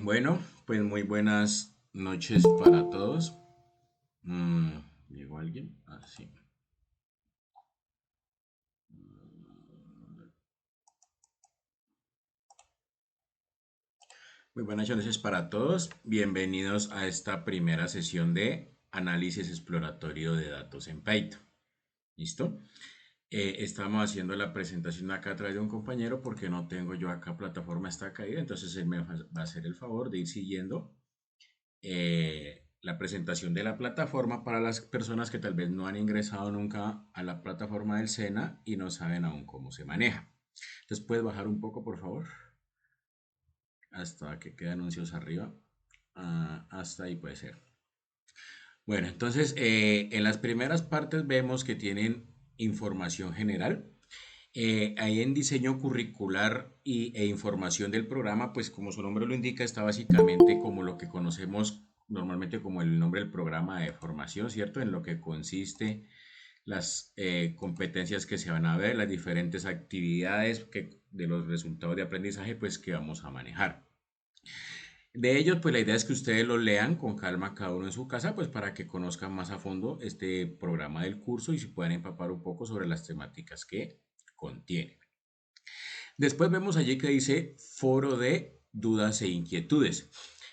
Bueno, pues muy buenas noches para todos. Mm, ¿Llegó alguien? Ah, sí. Muy buenas noches para todos. Bienvenidos a esta primera sesión de análisis exploratorio de datos en Python. ¿Listo? Estamos haciendo la presentación acá a través de un compañero porque no tengo yo acá plataforma está caída, entonces él me va a hacer el favor de ir siguiendo la presentación de la plataforma para las personas que tal vez no han ingresado nunca a la plataforma del SENA y no saben aún cómo se maneja. Entonces, ¿puedes bajar un poco, por favor? Hasta que quede anuncios arriba. Hasta ahí puede ser. Bueno, entonces, en las primeras partes vemos que tienen información general. Ahí en diseño curricular e información del programa, pues como su nombre lo indica, está básicamente como lo que conocemos normalmente como el nombre del programa de formación, ¿cierto? En lo que consiste las competencias que se van a ver, las diferentes actividades de los resultados de aprendizaje, pues que vamos a manejar. De ellos, pues la idea es que ustedes lo lean con calma cada uno en su casa, pues para que conozcan más a fondo este programa del curso y se puedan empapar un poco sobre las temáticas que contiene. Después vemos allí que dice foro de dudas e inquietudes.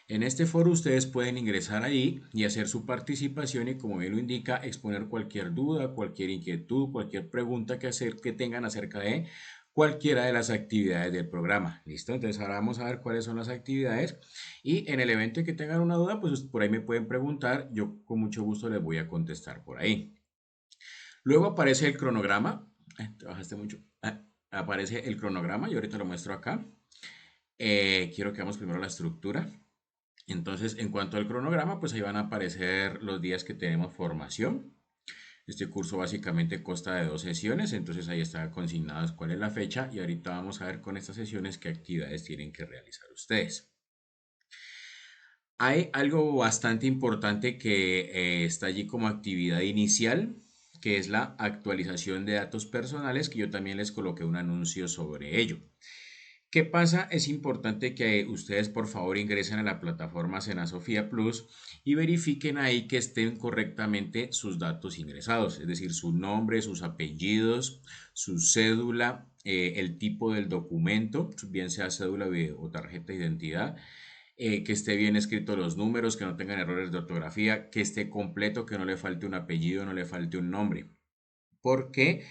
En este foro ustedes pueden ingresar ahí y hacer su participación y como bien lo indica, exponer cualquier duda, cualquier inquietud, cualquier pregunta que tengan acerca de cualquiera de las actividades del programa. ¿Listo? Entonces ahora vamos a ver cuáles son las actividades y en el evento en que tengan una duda, pues por ahí me pueden preguntar, yo con mucho gusto les voy a contestar por ahí. Luego aparece el cronograma. Te bajaste mucho. Aparece el cronograma y ahorita lo muestro acá. Quiero que veamos primero la estructura. Entonces, en cuanto al cronograma, pues ahí van a aparecer los días que tenemos formación. Este curso básicamente consta de 2 sesiones, entonces ahí está consignadas cuál es la fecha y ahorita vamos a ver con estas sesiones qué actividades tienen que realizar ustedes. Hay algo bastante importante que está allí como actividad inicial, que es la actualización de datos personales, que yo también les coloqué un anuncio sobre ello. ¿Qué pasa? Es importante que ustedes por favor ingresen a la plataforma Senasofía Plus y verifiquen ahí que estén correctamente sus datos ingresados, es decir, su nombre, sus apellidos, su cédula, el tipo del documento, bien sea cédula o tarjeta de identidad, que esté bien escrito los números, que no tengan errores de ortografía, que esté completo, que no le falte un apellido, no le falte un nombre. Porque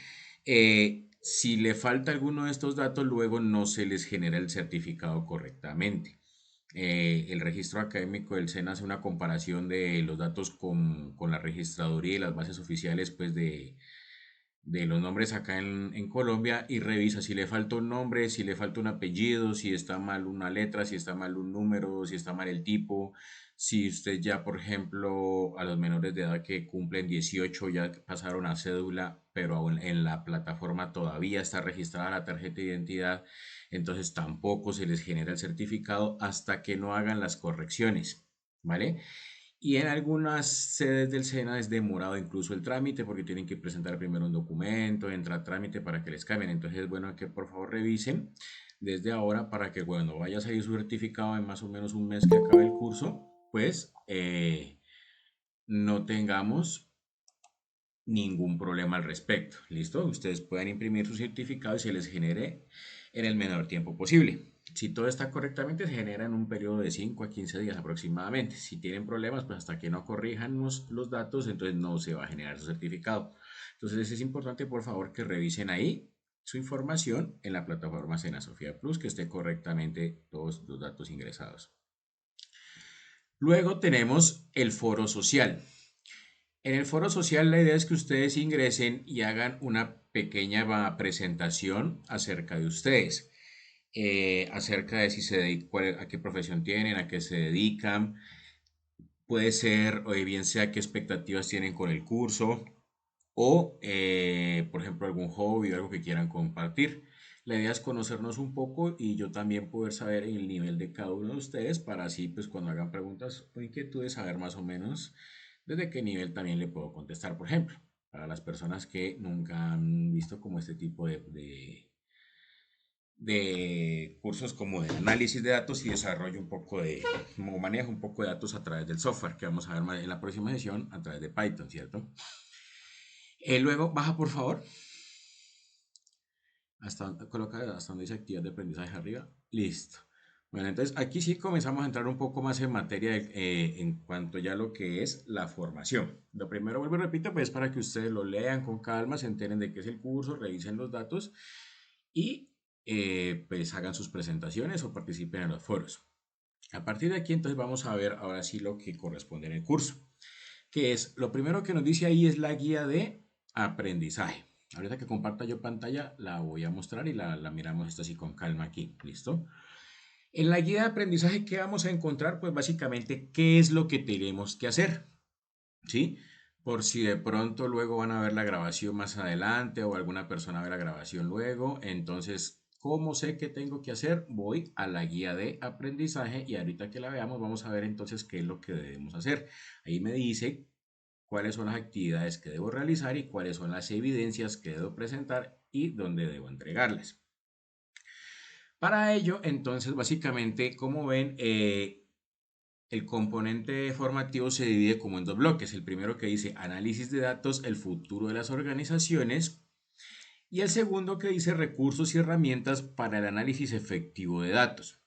si le falta alguno de estos datos, luego no se les genera el certificado correctamente. El registro académico del SENA hace una comparación de los datos con la registraduría y las bases oficiales pues, de los nombres acá en Colombia y revisa si le falta un nombre, si le falta un apellido, si está mal una letra, si está mal un número, si está mal el tipo, si usted ya, por ejemplo, a los menores de edad que cumplen 18 ya pasaron a cédula, pero aún en la plataforma todavía está registrada la tarjeta de identidad, entonces tampoco se les genera el certificado hasta que no hagan las correcciones, ¿vale? Y en algunas sedes del SENA es demorado incluso el trámite porque tienen que presentar primero un documento, entra a trámite para que les cambien. Entonces es bueno que por favor revisen desde ahora para que cuando vaya a salir su certificado en más o menos un mes que acabe el curso, pues no tengamos ningún problema al respecto. ¿Listo? Ustedes pueden imprimir su certificado y se les genere en el menor tiempo posible. Si todo está correctamente, se genera en un periodo de 5 a 15 días aproximadamente. Si tienen problemas, pues hasta que no corrijan los datos, entonces no se va a generar su certificado. Entonces es importante, por favor, que revisen ahí su información en la plataforma Sena Sofía Plus, que esté correctamente todos los datos ingresados. Luego tenemos el foro social. En el foro social la idea es que ustedes ingresen y hagan una pequeña presentación acerca de ustedes, acerca de si a qué profesión tienen, a qué se dedican, puede ser o bien sea qué expectativas tienen con el curso o, por ejemplo, algún hobby o algo que quieran compartir. La idea es conocernos un poco y yo también poder saber el nivel de cada uno de ustedes para así, pues cuando hagan preguntas o inquietudes, saber más o menos desde qué nivel también le puedo contestar, por ejemplo, para las personas que nunca han visto como este tipo de cursos como de análisis de datos y desarrollo un poco de, como manejo un poco de datos a través del software, que vamos a ver en la próxima sesión a través de Python, ¿cierto? Luego, baja por favor, coloca hasta donde dice actividad de aprendizaje arriba, listo. Bueno, entonces aquí sí comenzamos a entrar un poco más en materia en cuanto ya a lo que es la formación. Lo primero, vuelvo y repito, pues para que ustedes lo lean con calma, se enteren de qué es el curso, revisen los datos y pues hagan sus presentaciones o participen en los foros. A partir de aquí entonces vamos a ver ahora sí lo que corresponde en el curso, que es lo primero que nos dice ahí es la guía de aprendizaje. Ahorita que comparta yo pantalla la voy a mostrar y la miramos esto así con calma aquí, ¿listo? En la guía de aprendizaje, ¿qué vamos a encontrar? Pues básicamente, ¿qué es lo que tenemos que hacer? ¿Sí? Por si de pronto luego van a ver la grabación más adelante o alguna persona ve la grabación luego. Entonces, ¿cómo sé qué tengo que hacer? Voy a la guía de aprendizaje y ahorita que la veamos vamos a ver entonces qué es lo que debemos hacer. Ahí me dice cuáles son las actividades que debo realizar y cuáles son las evidencias que debo presentar y dónde debo entregarlas. Para ello, entonces, básicamente, como ven, el componente formativo se divide como en dos bloques. El primero que dice análisis de datos, el futuro de las organizaciones. Y el segundo que dice recursos y herramientas para el análisis efectivo de datos.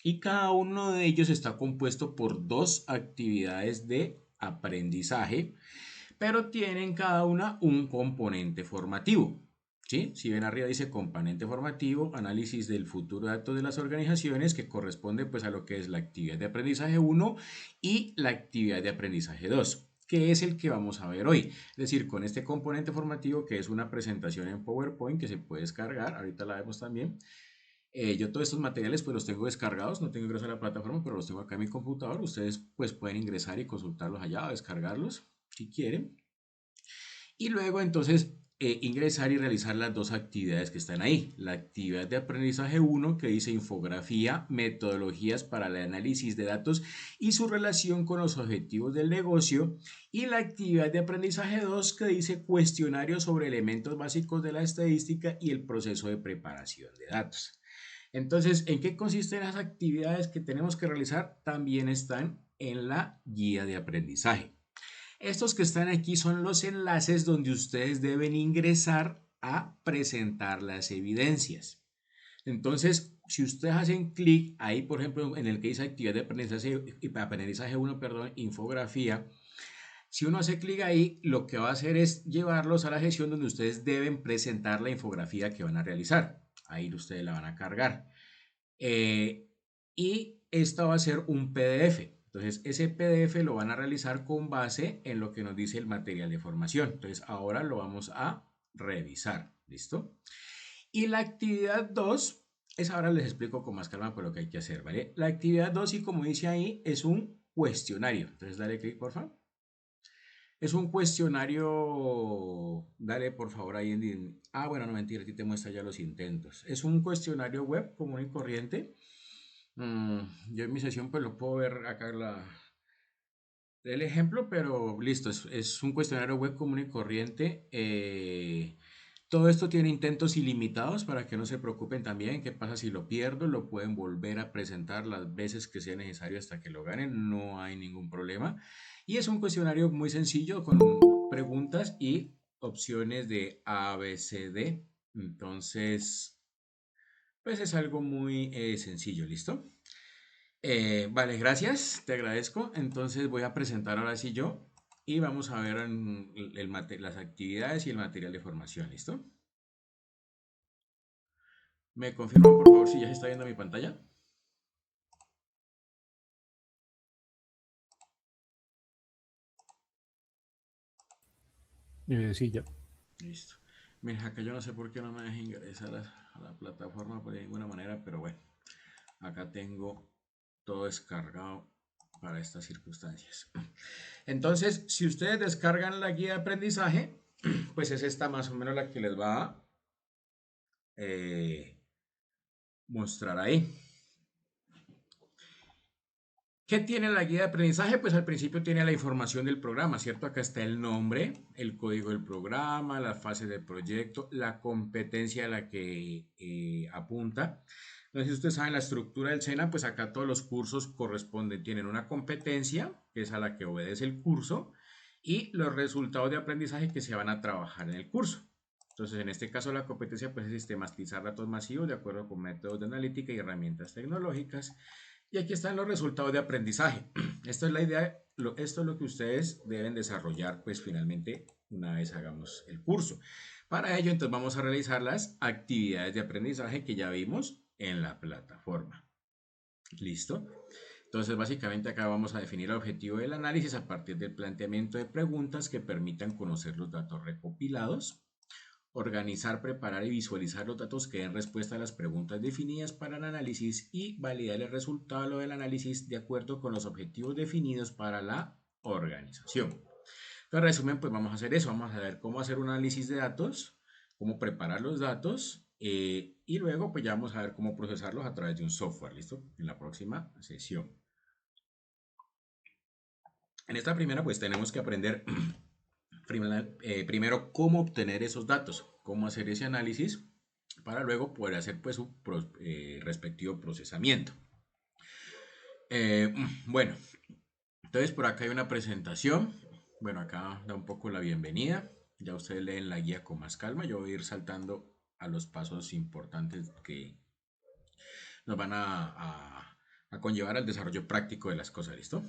Y cada uno de ellos está compuesto por dos actividades de aprendizaje, pero tienen cada una un componente formativo. ¿Sí? Si ven arriba dice componente formativo, análisis del futuro de datos de las organizaciones, que corresponde pues a lo que es la actividad de aprendizaje 1 y la actividad de aprendizaje 2, que es el que vamos a ver hoy. Es decir, con este componente formativo, que es una presentación en PowerPoint que se puede descargar, ahorita la vemos también. Yo todos estos materiales pues los tengo descargados, no tengo ingreso a la plataforma, pero los tengo acá en mi computador. Ustedes pues pueden ingresar y consultarlos allá o descargarlos si quieren. Y luego entonces ingresar y realizar las dos actividades que están ahí. La actividad de aprendizaje 1 que dice infografía, metodologías para el análisis de datos y su relación con los objetivos del negocio. Y la actividad de aprendizaje 2 que dice cuestionario sobre elementos básicos de la estadística y el proceso de preparación de datos. Entonces, ¿en qué consisten las actividades que tenemos que realizar? También están en la guía de aprendizaje. Estos que están aquí son los enlaces donde ustedes deben ingresar a presentar las evidencias. Entonces, si ustedes hacen clic ahí, por ejemplo, en el que dice actividad de aprendizaje 1, perdón, infografía, si uno hace clic ahí, lo que va a hacer es llevarlos a la sección donde ustedes deben presentar la infografía que van a realizar. Ahí ustedes la van a cargar. Eh, y esta va a ser un PDF. Entonces, ese PDF lo van a realizar con base en lo que nos dice el material de formación. Entonces, ahora lo vamos a revisar. ¿Listo? Y la actividad 2 es ahora les explico con más calma por lo que hay que hacer, ¿vale? La actividad 2 y como dice ahí, es un cuestionario. Entonces, dale clic, por favor. Es un cuestionario, dale por favor ahí bueno, no mentira, aquí te muestra ya los intentos. Es un cuestionario web común y corriente. Yo en mi sesión pues lo puedo ver acá el ejemplo, pero listo, es un cuestionario web común y corriente. Todo esto tiene intentos ilimitados para que no se preocupen también. ¿Qué pasa si lo pierdo? Lo pueden volver a presentar las veces que sea necesario hasta que lo ganen. No hay ningún problema. Y es un cuestionario muy sencillo con preguntas y opciones de A, B, C, D. Entonces, pues es algo muy sencillo, ¿listo? Vale, gracias, te agradezco. Entonces voy a presentar ahora sí yo y vamos a ver las actividades y el material de formación, ¿listo? ¿Me confirman por favor si ya se está viendo mi pantalla? Sí, ya. Listo. Mira, acá yo no sé por qué no me deja ingresar a la plataforma por ninguna manera, pero bueno, acá tengo todo descargado para estas circunstancias. Entonces, si ustedes descargan la guía de aprendizaje, pues es esta más o menos la que les va a mostrar ahí. ¿Qué tiene la guía de aprendizaje? Pues al principio tiene la información del programa, ¿cierto? Acá está el nombre, el código del programa, la fase del proyecto, la competencia a la que apunta. Entonces, si ustedes saben la estructura del SENA, pues acá todos los cursos corresponden, tienen una competencia, que es a la que obedece el curso, y los resultados de aprendizaje que se van a trabajar en el curso. Entonces, en este caso, la competencia pues, es sistematizar datos masivos de acuerdo con métodos de analítica y herramientas tecnológicas. Y aquí están los resultados de aprendizaje. Esto es la idea, esto es lo que ustedes deben desarrollar, pues finalmente, una vez hagamos el curso. Para ello, entonces vamos a realizar las actividades de aprendizaje que ya vimos en la plataforma. ¿Listo? Entonces, básicamente acá vamos a definir el objetivo del análisis a partir del planteamiento de preguntas que permitan conocer los datos recopilados, organizar, preparar y visualizar los datos que den respuesta a las preguntas definidas para el análisis y validar el resultado del análisis de acuerdo con los objetivos definidos para la organización. En resumen, pues vamos a hacer eso, vamos a ver cómo hacer un análisis de datos, cómo preparar los datos y luego pues ya vamos a ver cómo procesarlos a través de un software, ¿listo? En la próxima sesión. En esta primera pues tenemos que aprender primero cómo obtener esos datos, cómo hacer ese análisis para luego poder hacer pues su respectivo procesamiento. Bueno, entonces por acá hay una presentación. Bueno, acá da un poco la bienvenida. Ya ustedes leen la guía con más calma. Yo voy a ir saltando a los pasos importantes que nos van a conllevar al desarrollo práctico de las cosas, ¿listo?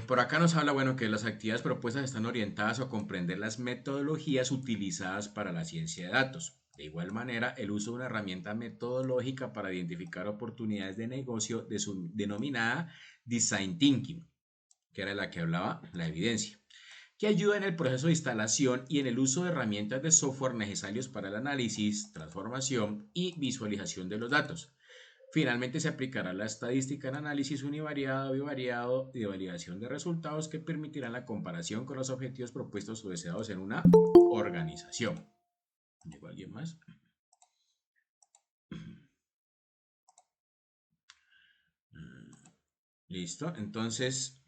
Por acá nos habla, bueno, que las actividades propuestas están orientadas a comprender las metodologías utilizadas para la ciencia de datos. De igual manera, el uso de una herramienta metodológica para identificar oportunidades de negocio denominada Design Thinking, que era la que hablaba la evidencia, que ayuda en el proceso de instalación y en el uso de herramientas de software necesarios para el análisis, transformación y visualización de los datos. Finalmente se aplicará la estadística en análisis univariado, bivariado y de validación de resultados que permitirán la comparación con los objetivos propuestos o deseados en una organización. ¿Llegó alguien más? Listo. Entonces,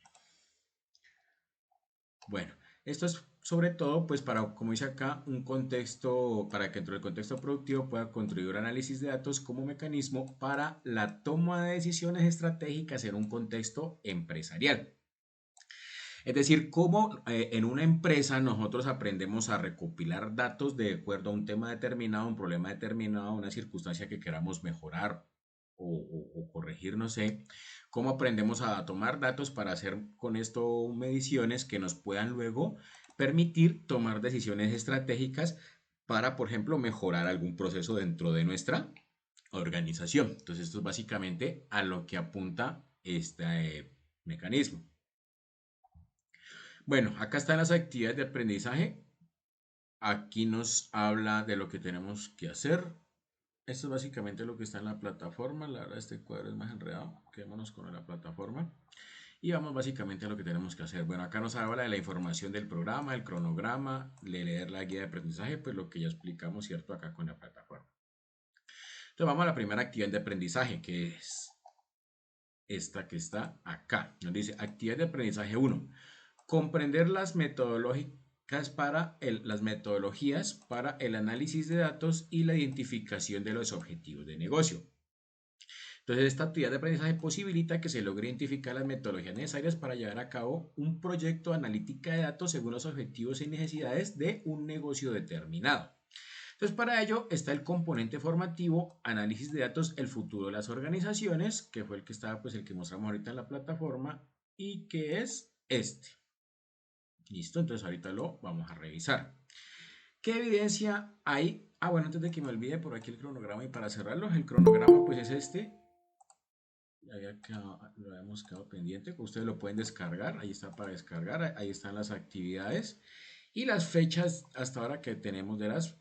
bueno, esto es sobre todo, pues para, como dice acá, un contexto, para que dentro del contexto productivo pueda contribuir análisis de datos como mecanismo para la toma de decisiones estratégicas en un contexto empresarial. Es decir, cómo en una empresa nosotros aprendemos a recopilar datos de acuerdo a un tema determinado, un problema determinado, una circunstancia que queramos mejorar o corregir, no sé, cómo aprendemos a tomar datos para hacer con esto mediciones que nos puedan luego permitir tomar decisiones estratégicas para, por ejemplo, mejorar algún proceso dentro de nuestra organización. Entonces, esto es básicamente a lo que apunta este mecanismo. Bueno, acá están las actividades de aprendizaje. Aquí nos habla de lo que tenemos que hacer. Esto es básicamente lo que está en la plataforma. La verdad, este cuadro es más enredado. Quedémonos con la plataforma. Y vamos básicamente a lo que tenemos que hacer. Bueno, acá nos habla de la información del programa, el cronograma, de leer la guía de aprendizaje, pues lo que ya explicamos, ¿cierto? Acá con la plataforma. Entonces vamos a la primera actividad de aprendizaje, que es esta que está acá. Nos dice actividad de aprendizaje 1. Comprender las metodologías para el análisis de datos y la identificación de los objetivos de negocio. Entonces, esta actividad de aprendizaje posibilita que se logre identificar las metodologías necesarias para llevar a cabo un proyecto de analítica de datos según los objetivos y necesidades de un negocio determinado. Entonces, para ello está el componente formativo, análisis de datos, el futuro de las organizaciones, que fue el que estaba, pues el que mostramos ahorita en la plataforma, y que es este. Listo, entonces ahorita lo vamos a revisar. ¿Qué evidencia hay? Ah, bueno, antes de que me olvide por aquí el cronograma y para cerrarlo, el cronograma pues es este. Lo habíamos quedado pendiente, ustedes lo pueden descargar, ahí está para descargar, ahí están las actividades y las fechas hasta ahora que tenemos de las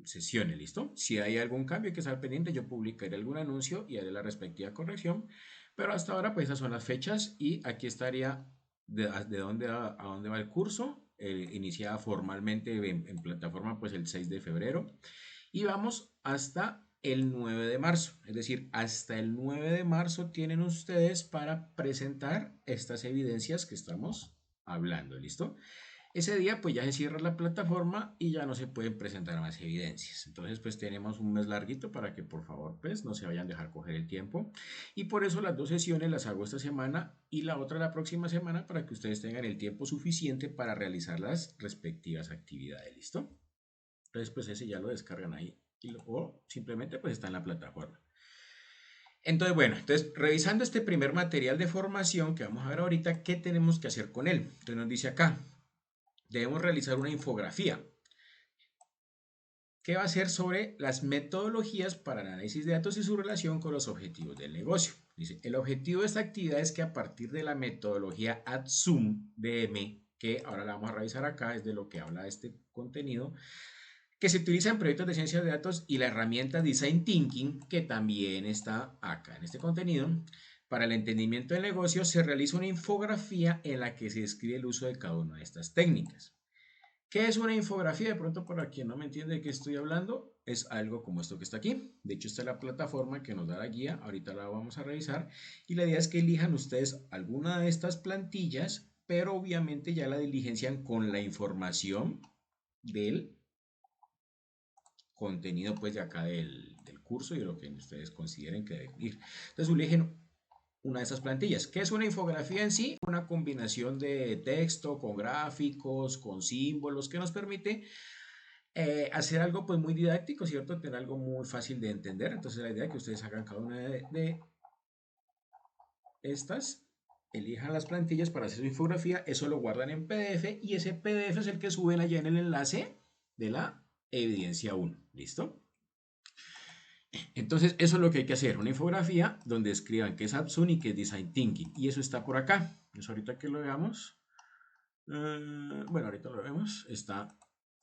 sesiones, ¿listo? Si hay algún cambio que estar pendiente, yo publicaré algún anuncio y haré la respectiva corrección, pero hasta ahora pues esas son las fechas y aquí estaría de dónde a dónde va el curso, iniciada formalmente en plataforma pues el 6 de febrero y vamos hasta el 9 de marzo. Es decir, hasta el 9 de marzo tienen ustedes para presentar estas evidencias que estamos hablando, ¿listo? Ese día pues ya se cierra la plataforma y ya no se pueden presentar más evidencias. Entonces pues tenemos un mes larguito para que por favor pues no se vayan a dejar coger el tiempo. Y por eso las dos sesiones las hago esta semana y la otra la próxima semana para que ustedes tengan el tiempo suficiente para realizar las respectivas actividades. ¿Listo? Entonces pues ese ya lo descargan ahí o simplemente pues está en la plataforma. Entonces, bueno, entonces revisando este primer material de formación que vamos a ver ahorita, ¿qué tenemos que hacer con él? Entonces nos dice acá, debemos realizar una infografía que va a ser sobre las metodologías para análisis de datos y su relación con los objetivos del negocio. Dice, el objetivo de esta actividad es que a partir de la metodología AdZoom DM, que ahora la vamos a revisar acá, es de lo que habla este contenido, que se utiliza en proyectos de ciencia de datos y la herramienta Design Thinking, que también está acá en este contenido, para el entendimiento del negocio se realiza una infografía en la que se describe el uso de cada una de estas técnicas. ¿Qué es una infografía? De pronto, para quien no me entiende de qué estoy hablando, es algo como esto que está aquí. De hecho, esta es la plataforma que nos da la guía. Ahorita la vamos a revisar. Y la idea es que elijan ustedes alguna de estas plantillas, pero obviamente ya la diligencian con la información del contenido, pues de acá del curso y de lo que ustedes consideren que deben ir. Entonces, eligen una de esas plantillas. ¿Qué es una infografía en sí? Una combinación de texto con gráficos, con símbolos, que nos permite hacer algo pues muy didáctico, ¿cierto? Tener algo muy fácil de entender. Entonces la idea es que ustedes hagan cada una de estas, elijan las plantillas para hacer su infografía, eso lo guardan en PDF y ese PDF es el que suben allá en el enlace de la evidencia 1. ¿Listo? Entonces eso es lo que hay que hacer, una infografía donde escriban qué es AppSun y qué es Design Thinking. Y eso está por acá. Entonces ahorita que lo veamos, bueno, ahorita lo vemos, está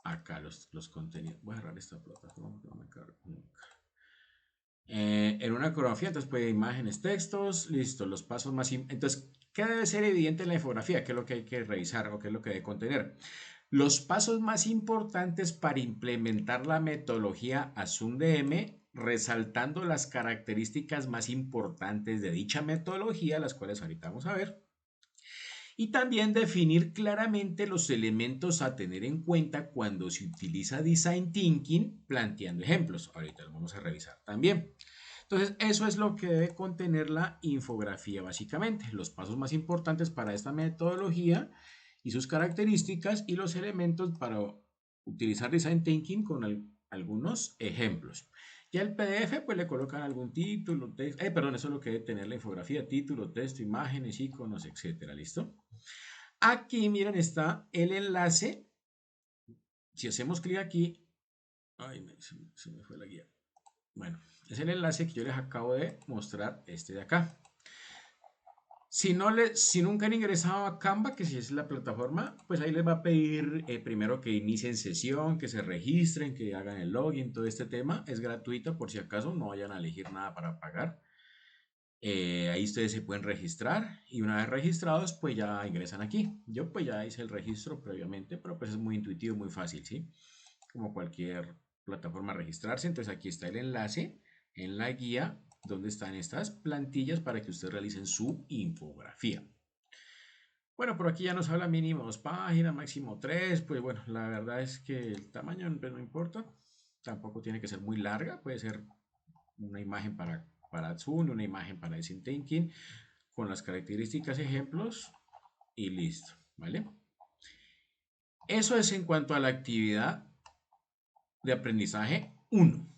acá los contenidos. Voy a cerrar esta plataforma que no me carga nunca. En una coreografía, entonces puede imágenes, textos, listo, los pasos más... Entonces, ¿qué debe ser evidente en la infografía? ¿Qué es lo que hay que revisar o qué es lo que debe contener? Los pasos más importantes para implementar la metodología ASUM-DM, resaltando las características más importantes de dicha metodología, las cuales ahorita vamos a ver. Y también definir claramente los elementos a tener en cuenta cuando se utiliza Design Thinking, planteando ejemplos. Ahorita lo vamos a revisar también. Entonces, eso es lo que debe contener la infografía básicamente, los pasos más importantes para esta metodología y sus características y los elementos para utilizar Design Thinking con algunos ejemplos. Ya el PDF pues le colocan algún título, texto, perdón, eso es lo que debe tener la infografía, título, texto, imágenes, iconos, etcétera, ¿listo? Aquí, miren, está el enlace. Si hacemos clic aquí, ay, se me fue la guía. Bueno, es el enlace que yo les acabo de mostrar, este de acá. Si nunca han ingresado a Canva, que si es la plataforma, pues ahí les va a pedir primero que inicien sesión, que se registren, que hagan el login, todo este tema. Es gratuito por si acaso, no vayan a elegir nada para pagar. Ahí ustedes se pueden registrar y una vez registrados, pues ya ingresan aquí. Yo pues ya hice el registro previamente, pero pues es muy intuitivo, muy fácil, ¿sí? Como cualquier plataforma registrarse. Entonces aquí está el enlace en la guía donde están estas plantillas para que ustedes realicen su infografía. Bueno, por aquí ya nos habla mínimo 2 páginas, máximo 3. Pues bueno, la verdad es que el tamaño pues, no importa. Tampoco tiene que ser muy larga. Puede ser una imagen para Zoom, una imagen para Design Thinking, con las características, ejemplos y listo, ¿vale? Eso es en cuanto a la actividad de aprendizaje 1.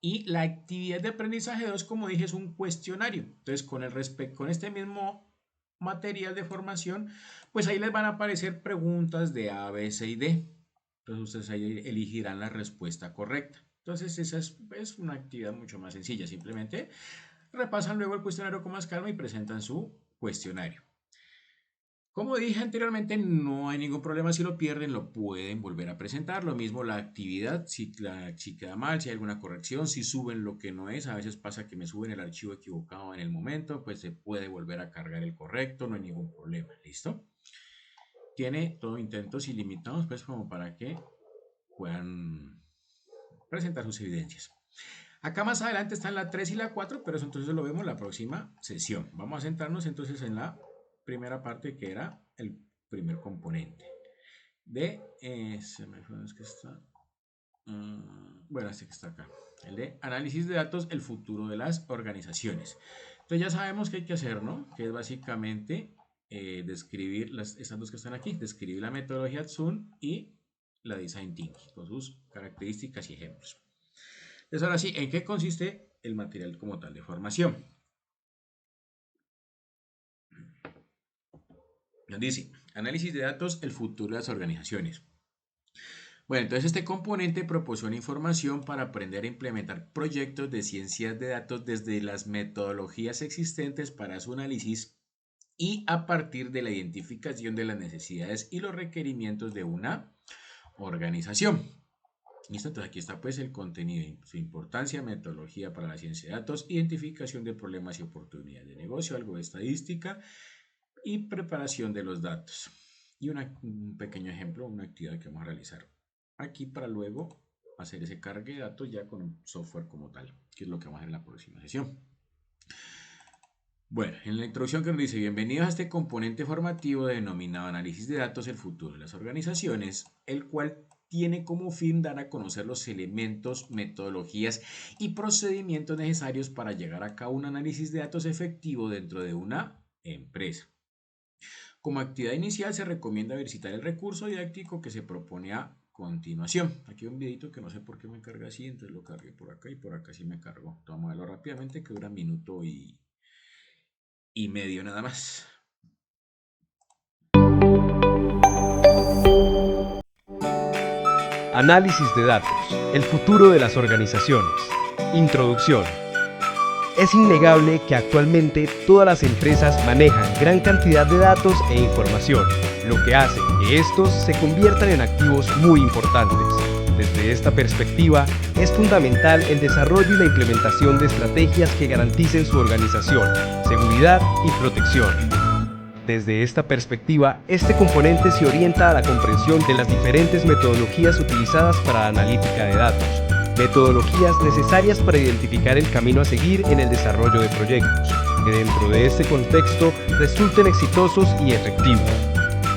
Y la actividad de aprendizaje 2, como dije, es un cuestionario. Entonces, con este mismo material de formación, pues ahí les van a aparecer preguntas de A, B, C y D. Entonces, ustedes ahí elegirán la respuesta correcta. Entonces, esa es una actividad mucho más sencilla. Simplemente repasan luego el cuestionario con más calma y presentan su cuestionario. Como dije anteriormente, no hay ningún problema si lo pierden, lo pueden volver a presentar. Lo mismo la actividad, si queda mal, si hay alguna corrección, si suben lo que no es. A veces pasa que me suben el archivo equivocado en el momento, pues se puede volver a cargar el correcto, no hay ningún problema. ¿Listo? Tiene todo intentos ilimitados, pues como para que puedan presentar sus evidencias. Acá más adelante están la 3 y la 4, pero eso entonces lo vemos en la próxima sesión. Vamos a centrarnos entonces en la primera parte, que era el primer componente de, se me fue, es que está, bueno, este que está acá, el de análisis de datos, el futuro de las organizaciones. Entonces ya sabemos qué hay que hacer, ¿no? Que es básicamente describir estas dos que están aquí, describir la metodología Tsun y la Design Thinking, con sus características y ejemplos. Entonces ahora sí, ¿en qué consiste el material como tal de formación? Nos dice, análisis de datos, el futuro de las organizaciones. Bueno, entonces este componente proporciona información para aprender a implementar proyectos de ciencias de datos desde las metodologías existentes para su análisis y a partir de la identificación de las necesidades y los requerimientos de una organización. Listo, entonces aquí está pues el contenido, su importancia, metodología para la ciencia de datos, identificación de problemas y oportunidades de negocio, algo de estadística y preparación de los datos. Y un pequeño ejemplo, una actividad que vamos a realizar aquí para luego hacer ese cargue de datos ya con un software como tal, que es lo que vamos a hacer en la próxima sesión. Bueno, en la introducción que nos dice, bienvenidos a este componente formativo denominado análisis de datos, el futuro de las organizaciones, el cual tiene como fin dar a conocer los elementos, metodologías y procedimientos necesarios para llegar a cabo un análisis de datos efectivo dentro de una empresa. Como actividad inicial se recomienda visitar el recurso didáctico que se propone a continuación. Aquí hay un videito que no sé por qué me carga así, entonces lo cargué por acá y por acá sí me cargó. Vamos a verlo rápidamente, que dura minuto y medio nada más. Análisis de datos. El futuro de las organizaciones. Introducción. Es innegable que actualmente todas las empresas manejan gran cantidad de datos e información, lo que hace que estos se conviertan en activos muy importantes. Desde esta perspectiva, es fundamental el desarrollo y la implementación de estrategias que garanticen su organización, seguridad y protección. Desde esta perspectiva, este componente se orienta a la comprensión de las diferentes metodologías utilizadas para la analítica de datos, metodologías necesarias para identificar el camino a seguir en el desarrollo de proyectos, que dentro de este contexto resulten exitosos y efectivos.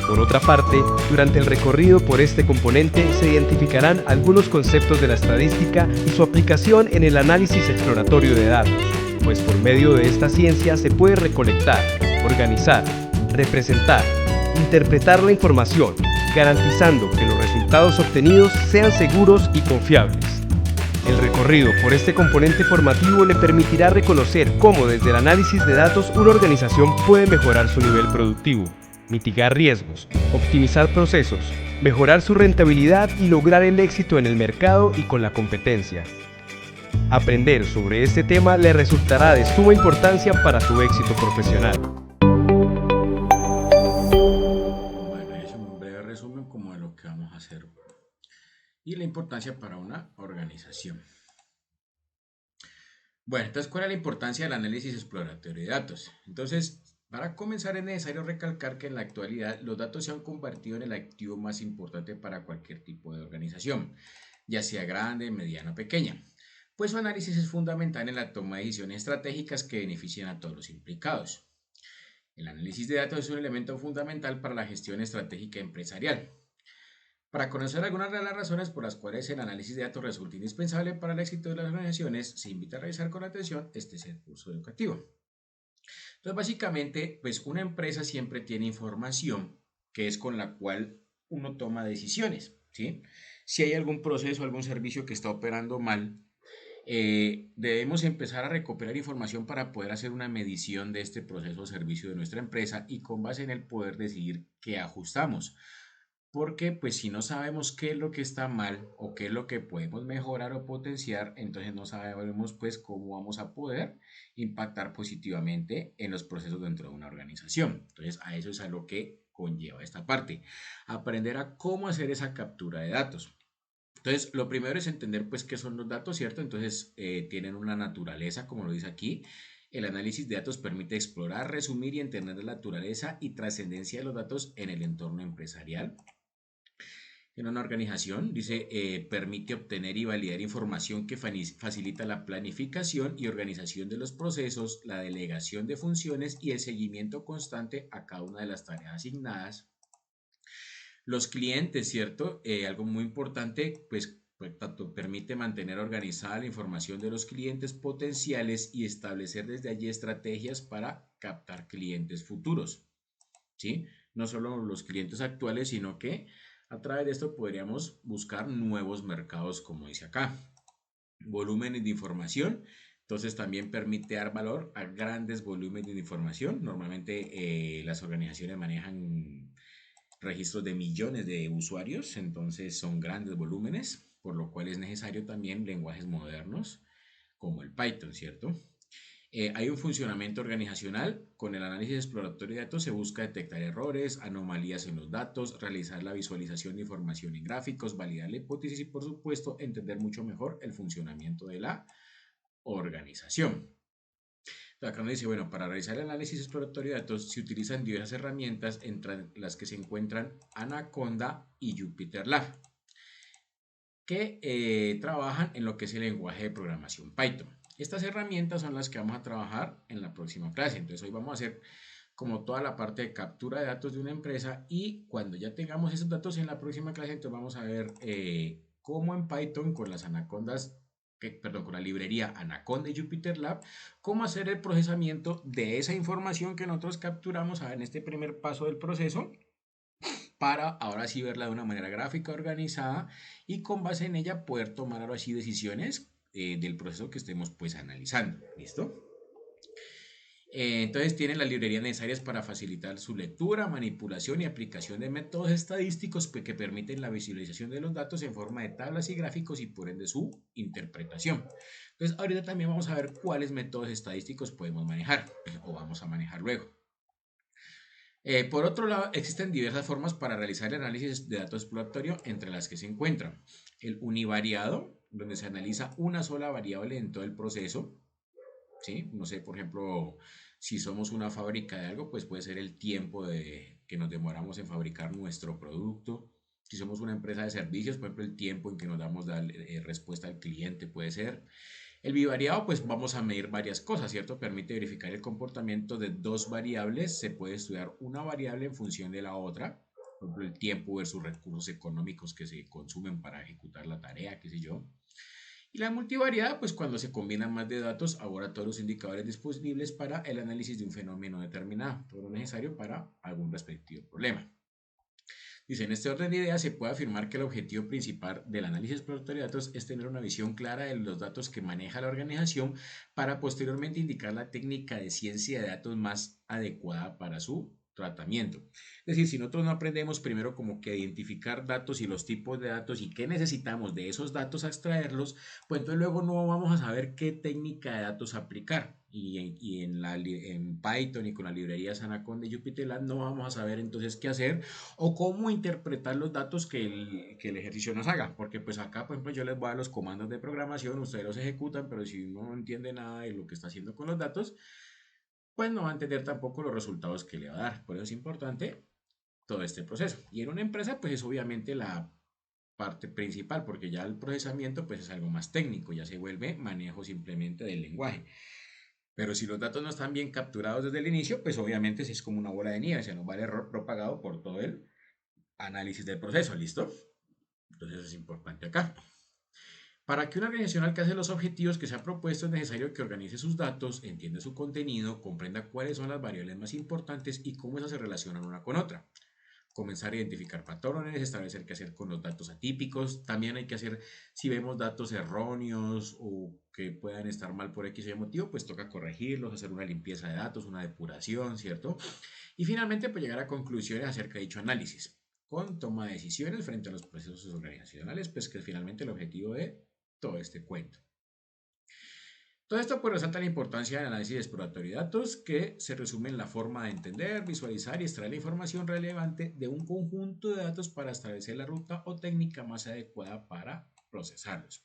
Por otra parte, durante el recorrido por este componente se identificarán algunos conceptos de la estadística y su aplicación en el análisis exploratorio de datos, pues por medio de esta ciencia se puede recolectar, organizar, representar, interpretar la información, garantizando que los resultados obtenidos sean seguros y confiables. El recorrido por este componente formativo le permitirá reconocer cómo desde el análisis de datos una organización puede mejorar su nivel productivo, mitigar riesgos, optimizar procesos, mejorar su rentabilidad y lograr el éxito en el mercado y con la competencia. Aprender sobre este tema le resultará de suma importancia para su éxito profesional. Bueno, es un breve resumen como de lo que vamos a hacer y la importancia para una organización. Bueno, entonces, ¿cuál es la importancia del análisis exploratorio de datos? Entonces, para comenzar es necesario recalcar que en la actualidad los datos se han convertido en el activo más importante para cualquier tipo de organización, ya sea grande, mediana o pequeña, pues su análisis es fundamental en la toma de decisiones estratégicas que benefician a todos los implicados. El análisis de datos es un elemento fundamental para la gestión estratégica empresarial. Para conocer algunas de las razones por las cuales el análisis de datos resulta indispensable para el éxito de las organizaciones, se invita a revisar con atención este curso educativo. Entonces, básicamente, pues una empresa siempre tiene información que es con la cual uno toma decisiones, ¿sí? Si hay algún proceso, algún servicio que está operando mal, debemos empezar a recopilar información para poder hacer una medición de este proceso o servicio de nuestra empresa y con base en el poder decidir qué ajustamos. Porque pues si no sabemos qué es lo que está mal o qué es lo que podemos mejorar o potenciar, entonces no sabemos pues cómo vamos a poder impactar positivamente en los procesos dentro de una organización. Entonces a eso es a lo que conlleva esta parte. Aprender a cómo hacer esa captura de datos. Entonces, lo primero es entender pues qué son los datos, ¿cierto? Entonces, tienen una naturaleza, como lo dice aquí. El análisis de datos permite explorar, resumir y entender la naturaleza y trascendencia de los datos en el entorno empresarial. En una organización, dice, permite obtener y validar información que facilita la planificación y organización de los procesos, la delegación de funciones y el seguimiento constante a cada una de las tareas asignadas. Los clientes, ¿cierto? Algo muy importante, pues tanto permite mantener organizada la información de los clientes potenciales y establecer desde allí estrategias para captar clientes futuros, ¿sí? No solo los clientes actuales, sino que a través de esto podríamos buscar nuevos mercados, como dice acá. Volúmenes de información. Entonces también permite dar valor a grandes volúmenes de información. Normalmente las organizaciones manejan registros de millones de usuarios, entonces son grandes volúmenes, por lo cual es necesario también lenguajes modernos como el Python, ¿cierto? Hay un funcionamiento organizacional. Con el análisis exploratorio de datos se busca detectar errores, anomalías en los datos, realizar la visualización de información en gráficos, validar la hipótesis y, por supuesto, entender mucho mejor el funcionamiento de la organización. Acá nos dice, bueno, para realizar el análisis exploratorio de datos se utilizan diversas herramientas, entre las que se encuentran Anaconda y JupyterLab, que trabajan en lo que es el lenguaje de programación Python. Estas herramientas son las que vamos a trabajar en la próxima clase. Entonces hoy vamos a hacer como toda la parte de captura de datos de una empresa, y cuando ya tengamos esos datos en la próxima clase, entonces vamos a ver cómo en Python con las anacondas, perdón, con la librería Anaconda y JupyterLab, cómo hacer el procesamiento de esa información que nosotros capturamos en este primer paso del proceso, para ahora sí verla de una manera gráfica, organizada, y con base en ella poder tomar ahora sí decisiones del proceso que estemos pues analizando. ¿Listo? Entonces tienen las librerías necesarias para facilitar su lectura, manipulación y aplicación de métodos estadísticos, pues, que permiten la visualización de los datos en forma de tablas y gráficos y por ende su interpretación. Entonces ahorita también vamos a ver cuáles métodos estadísticos podemos manejar o vamos a manejar luego. Por otro lado, existen diversas formas para realizar el análisis de datos exploratorio, entre las que se encuentran el univariado, donde se analiza una sola variable en todo el proceso, ¿sí? No sé, por ejemplo, si somos una fábrica de algo, pues puede ser el tiempo que nos demoramos en fabricar nuestro producto. Si somos una empresa de servicios, por ejemplo, el tiempo en que nos damos respuesta al cliente puede ser. El bivariado, pues vamos a medir varias cosas, ¿cierto? Permite verificar el comportamiento de dos variables. Se puede estudiar una variable en función de la otra, por ejemplo, el tiempo versus recursos económicos que se consumen para ejecutar la tarea, qué sé yo. Y la multivariada, pues cuando se combinan más de datos, aborda todos los indicadores disponibles para el análisis de un fenómeno determinado, todo lo necesario para algún respectivo problema. Dice, en este orden de ideas se puede afirmar que el objetivo principal del análisis exploratorio de datos es tener una visión clara de los datos que maneja la organización, para posteriormente indicar la técnica de ciencia de datos más adecuada para su tratamiento. Es decir, si nosotros no aprendemos primero como que identificar datos y los tipos de datos y qué necesitamos de esos datos a extraerlos, pues entonces luego no vamos a saber qué técnica de datos aplicar. Y en Python y con las librerías Anaconda y JupyterLab no vamos a saber entonces qué hacer o cómo interpretar los datos que el ejercicio nos haga. Porque pues acá, por ejemplo, yo les voy a dar los comandos de programación, ustedes los ejecutan, pero si no entiende nada de lo que está haciendo con los datos, pues no va a entender tampoco los resultados que le va a dar. Por eso es importante todo este proceso. Y en una empresa, pues es obviamente la parte principal, porque ya el procesamiento pues es algo más técnico, ya se vuelve manejo simplemente del lenguaje. Pero si los datos no están bien capturados desde el inicio, pues obviamente es como una bola de nieve, se nos va el error propagado por todo el análisis del proceso, ¿listo? Entonces eso es importante acá. Para que una organización alcance los objetivos que se ha propuesto, es necesario que organice sus datos, entienda su contenido, comprenda cuáles son las variables más importantes y cómo esas se relacionan una con otra. Comenzar a identificar patrones, establecer qué hacer con los datos atípicos. También hay que hacer, si vemos datos erróneos o que puedan estar mal por X o Y motivo, pues toca corregirlos, hacer una limpieza de datos, una depuración, ¿cierto? Y finalmente, pues llegar a conclusiones acerca de dicho análisis, con toma de decisiones frente a los procesos organizacionales, pues que es finalmente el objetivo de todo este cuento. Todo esto pues resalta la importancia del análisis exploratorio de datos, que se resume en la forma de entender, visualizar y extraer la información relevante de un conjunto de datos para establecer la ruta o técnica más adecuada para procesarlos.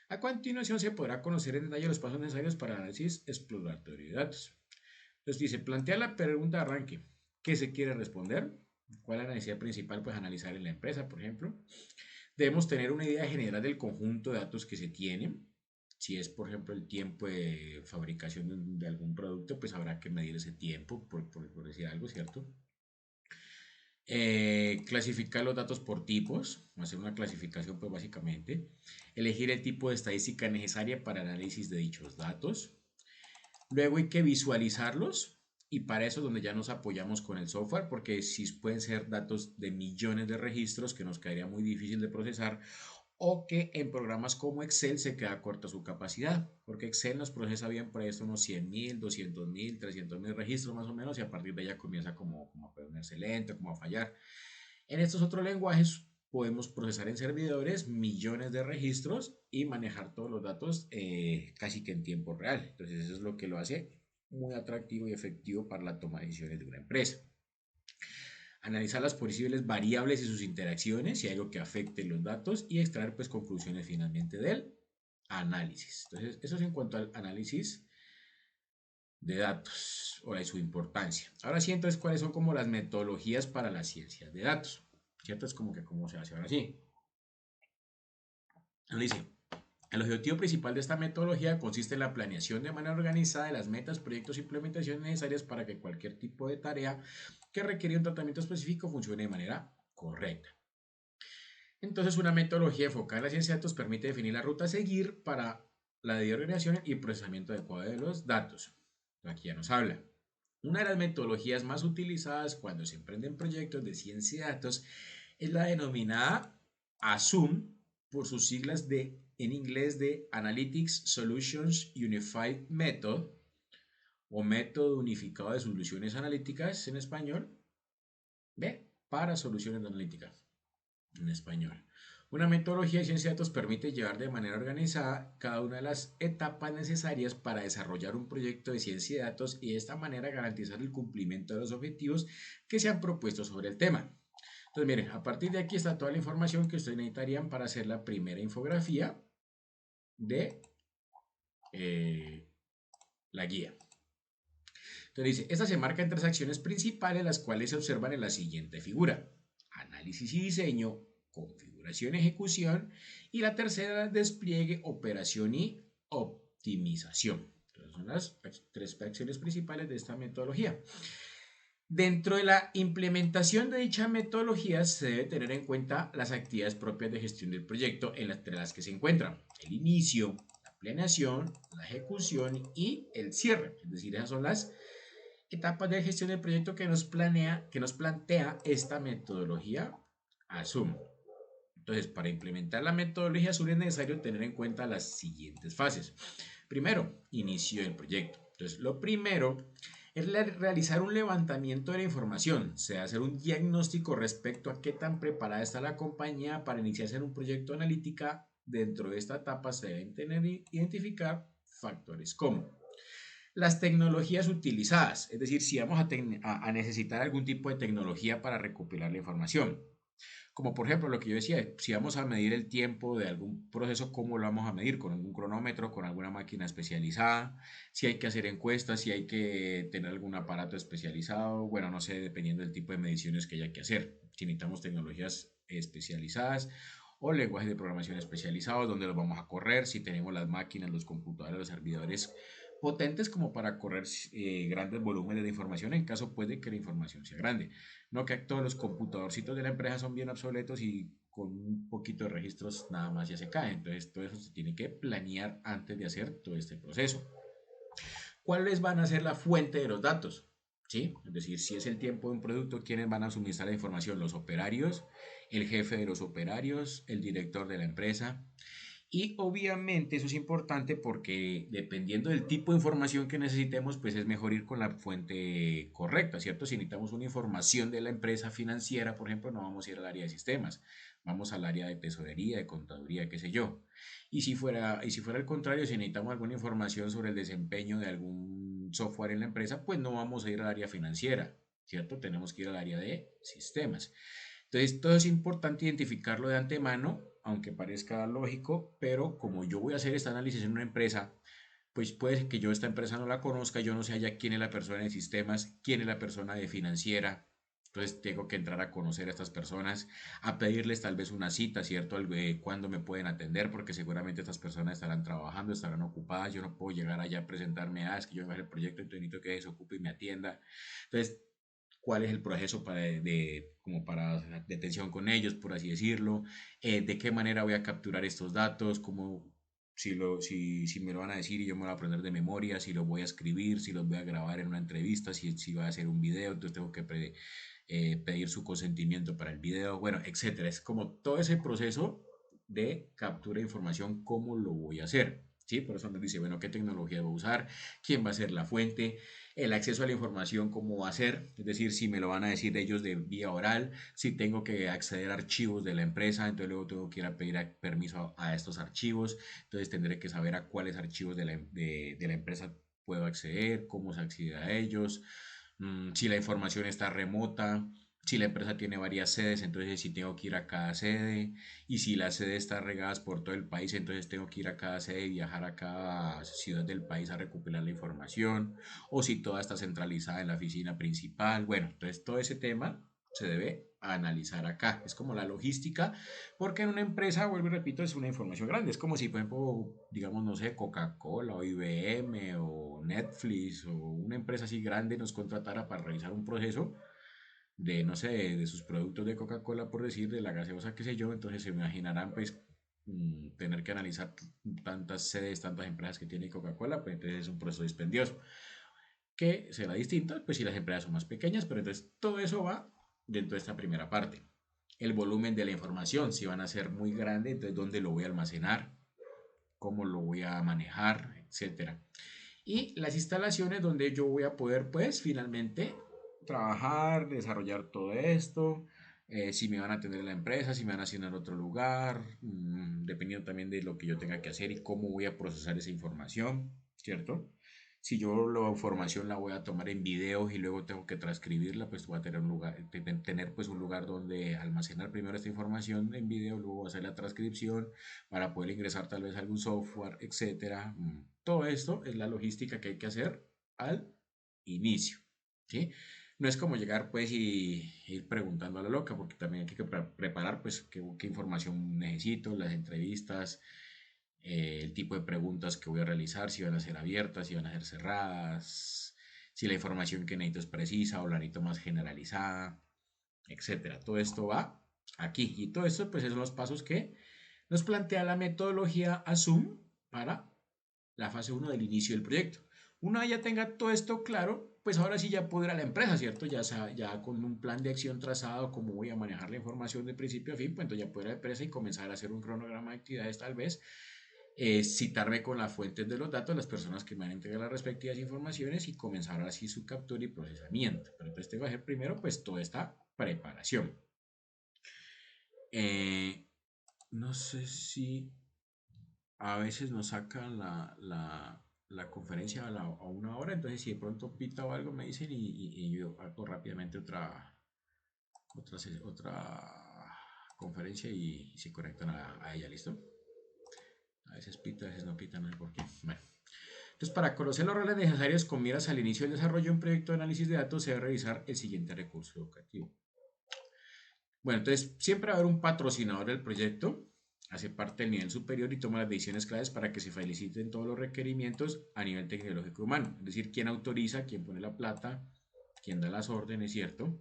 A continuación se podrá conocer en detalle los pasos necesarios para el análisis exploratorio de datos. Entonces dice, plantea la pregunta de arranque. ¿Qué se quiere responder? ¿Cuál es la necesidad principal? Pues analizar en la empresa, por ejemplo. Debemos tener una idea general del conjunto de datos que se tienen. Si es, por ejemplo, el tiempo de fabricación de algún producto, pues habrá que medir ese tiempo, por decir algo, ¿cierto? Clasificar los datos por tipos, hacer una clasificación, pues básicamente. Elegir el tipo de estadística necesaria para el análisis de dichos datos. Luego hay que visualizarlos y para eso es donde ya nos apoyamos con el software, porque si pueden ser datos de millones de registros que nos caería muy difícil de procesar, o que en programas como Excel se queda corta su capacidad, porque Excel nos procesa bien por esto unos 100.000, 200.000, 300.000 registros más o menos, y a partir de ella comienza como a ponerse lento, como a fallar. En estos otros lenguajes podemos procesar en servidores millones de registros y manejar todos los datos casi que en tiempo real. Entonces eso es lo que lo hace muy atractivo y efectivo para la toma de decisiones de una empresa. Analizar las posibles variables y sus interacciones, si hay algo que afecte los datos, y extraer pues conclusiones finalmente del análisis. Entonces eso es en cuanto al análisis de datos o de su importancia. Ahora sí, entonces, ¿cuáles son como las metodologías para las ciencias de datos? ¿Cierto? Es como que cómo se hace ahora sí. Dice, el objetivo principal de esta metodología consiste en la planeación de manera organizada de las metas, proyectos e implementaciones necesarias para que cualquier tipo de tarea que requiere un tratamiento específico funcione de manera correcta. Entonces, una metodología enfocada en la ciencia de datos permite definir la ruta a seguir para la debida organización y procesamiento adecuado de los datos. Aquí ya nos habla. Una de las metodologías más utilizadas cuando se emprenden proyectos de ciencia de datos es la denominada ASUM, por sus siglas en inglés de Analytics Solutions Unified Method o Método Unificado de Soluciones Analíticas en español, ¿ve? Para soluciones analíticas en español. Una metodología de ciencia de datos permite llevar de manera organizada cada una de las etapas necesarias para desarrollar un proyecto de ciencia de datos y de esta manera garantizar el cumplimiento de los objetivos que se han propuesto sobre el tema. Entonces, miren, a partir de aquí está toda la información que ustedes necesitarían para hacer la primera infografía de la guía. Entonces dice, esta se marca en tres acciones principales, las cuales se observan en la siguiente figura. Análisis y diseño, configuración y ejecución, y la tercera, despliegue, operación y optimización. Entonces son las tres acciones principales de esta metodología. Dentro de la implementación de dicha metodología se debe tener en cuenta las actividades propias de gestión del proyecto entre las que se encuentran el inicio, la planeación, la ejecución y el cierre. Es decir, esas son las etapas de gestión del proyecto que nos plantea esta metodología ASUM. Entonces, para implementar la metodología ASUM es necesario tener en cuenta las siguientes fases. Primero, inicio del proyecto. Entonces, lo primero es realizar un levantamiento de la información, o sea, hacer un diagnóstico respecto a qué tan preparada está la compañía para iniciarse en un proyecto analítica. Dentro de esta etapa se deben tener identificar factores como las tecnologías utilizadas, es decir, si vamos a necesitar algún tipo de tecnología para recopilar la información. Como por ejemplo lo que yo decía, si vamos a medir el tiempo de algún proceso, ¿cómo lo vamos a medir? ¿Con algún cronómetro, con alguna máquina especializada? Si hay que hacer encuestas, si hay que tener algún aparato especializado, bueno, no sé, dependiendo del tipo de mediciones que haya que hacer. Si necesitamos tecnologías especializadas o lenguajes de programación especializados, donde los vamos a correr, si tenemos las máquinas, los computadores, los servidores potentes como para correr grandes volúmenes de información en caso puede que la información sea grande. No que todos los computadorcitos de la empresa son bien obsoletos y con un poquito de registros nada más ya se caen. Entonces todo eso se tiene que planear antes de hacer todo este proceso. ¿Cuáles van a ser la fuente de los datos? ¿Sí? Es decir, si es el tiempo de un producto, ¿quiénes van a suministrar la información? Los operarios, el jefe de los operarios, el director de la empresa. Y obviamente eso es importante porque dependiendo del tipo de información que necesitemos, pues es mejor ir con la fuente correcta, ¿cierto? Si necesitamos una información de la empresa financiera, por ejemplo, no vamos a ir al área de sistemas, vamos al área de tesorería, de contaduría, qué sé yo. Y si fuera al contrario, si necesitamos alguna información sobre el desempeño de algún software en la empresa, pues no vamos a ir al área financiera, ¿cierto? Tenemos que ir al área de sistemas. Entonces, todo es importante identificarlo de antemano, aunque parezca lógico, pero como yo voy a hacer este análisis en una empresa, pues puede ser que yo esta empresa no la conozca, yo no sé allá quién es la persona de sistemas, quién es la persona de financiera, Entonces tengo que entrar a conocer a estas personas, a pedirles tal vez una cita, ¿cierto? Cuándo me pueden atender, porque seguramente estas personas estarán trabajando, estarán ocupadas. Yo no puedo llegar allá a presentarme, es que yo voy a hacer el proyecto, entonces necesito que se ocupe y me atienda. Entonces, ¿cuál es el proceso como para detención con ellos, por así decirlo? ¿De qué manera voy a capturar estos datos? ¿Cómo, si me lo van a decir y yo me lo voy a aprender de memoria, si lo voy a escribir, si los voy a grabar en una entrevista, si va a hacer un video, entonces tengo que pedir su consentimiento para el video, bueno, etcétera. Es como todo ese proceso de captura de información, cómo lo voy a hacer. ¿Sí? Por eso nos dice, bueno, qué tecnología voy a usar, quién va a ser la fuente, el acceso a la información, cómo va a ser, es decir, si me lo van a decir ellos de vía oral, si tengo que acceder a archivos de la empresa, entonces luego tengo que ir a pedir permiso a estos archivos, entonces tendré que saber a cuáles archivos de la empresa puedo acceder, cómo se accede a ellos, si la información está remota, si la empresa tiene varias sedes, entonces si tengo que ir a cada sede, y si las sedes están regadas por todo el país, entonces tengo que ir a cada sede y viajar a cada ciudad del país a recopilar la información, o si toda está centralizada en la oficina principal. Bueno, entonces todo ese tema se debe analizar acá. Es como la logística, porque en una empresa, vuelvo y repito, es una información grande. Es como si, por ejemplo, digamos, no sé, Coca-Cola o IBM o Netflix o una empresa así grande nos contratara para realizar un proceso de, no sé, de sus productos de Coca-Cola, por decir, de la gaseosa, qué sé yo. Entonces se imaginarán, pues, tener que analizar tantas sedes, tantas empresas que tiene Coca-Cola, pues entonces es un proceso dispendioso que será distinto, pues si las empresas son más pequeñas, pero entonces todo eso va dentro de esta primera parte. El volumen de la información, si van a ser muy grande, entonces dónde lo voy a almacenar, cómo lo voy a manejar, etcétera. Y las instalaciones donde yo voy a poder, pues, finalmente trabajar, desarrollar todo esto, si me van a atender en la empresa, si me van a asignar a otro lugar, dependiendo también de lo que yo tenga que hacer y cómo voy a procesar esa información, ¿cierto? Si yo la información la voy a tomar en videos y luego tengo que transcribirla, pues voy a tener un lugar, tener pues un lugar donde almacenar primero esta información en video, luego hacer la transcripción para poder ingresar tal vez a algún software, etcétera. Todo esto es la logística que hay que hacer al inicio, ¿sí? No es como llegar pues y ir preguntando a la loca, porque también hay que preparar pues qué información necesito, las entrevistas, el tipo de preguntas que voy a realizar, si van a ser abiertas, si van a ser cerradas, si la información que necesito es precisa o la necesito más generalizada, etcétera. Todo esto va aquí y todo esto pues son los pasos que nos plantea la metodología ASUM para la fase uno del inicio del proyecto. Una vez ya tenga todo esto claro, pues ahora sí ya puedo ir a la empresa, ¿cierto? Ya con un plan de acción trazado, cómo voy a manejar la información de principio a fin, pues entonces ya puedo ir a la empresa y comenzar a hacer un cronograma de actividades tal vez, citarme con las fuentes de los datos, las personas que me van a entregar las respectivas informaciones y comenzar así su captura y procesamiento. Pero entonces tengo que hacer primero pues toda esta preparación. Eh, no sé si a veces nos sacan la conferencia a una hora, entonces si de pronto pita o algo me dicen y yo hago rápidamente otra conferencia y se conectan a ella, ¿listo? A veces pita, a veces no pita, no sé por qué. Bueno. Entonces, para conocer los roles necesarios con miras al inicio del desarrollo de un proyecto de análisis de datos, se debe revisar el siguiente recurso educativo. Bueno, entonces siempre va a haber un patrocinador del proyecto, hace parte del nivel superior y toma las decisiones claves para que se feliciten todos los requerimientos a nivel tecnológico humano. Es decir, quién autoriza, quién pone la plata, quién da las órdenes, ¿cierto?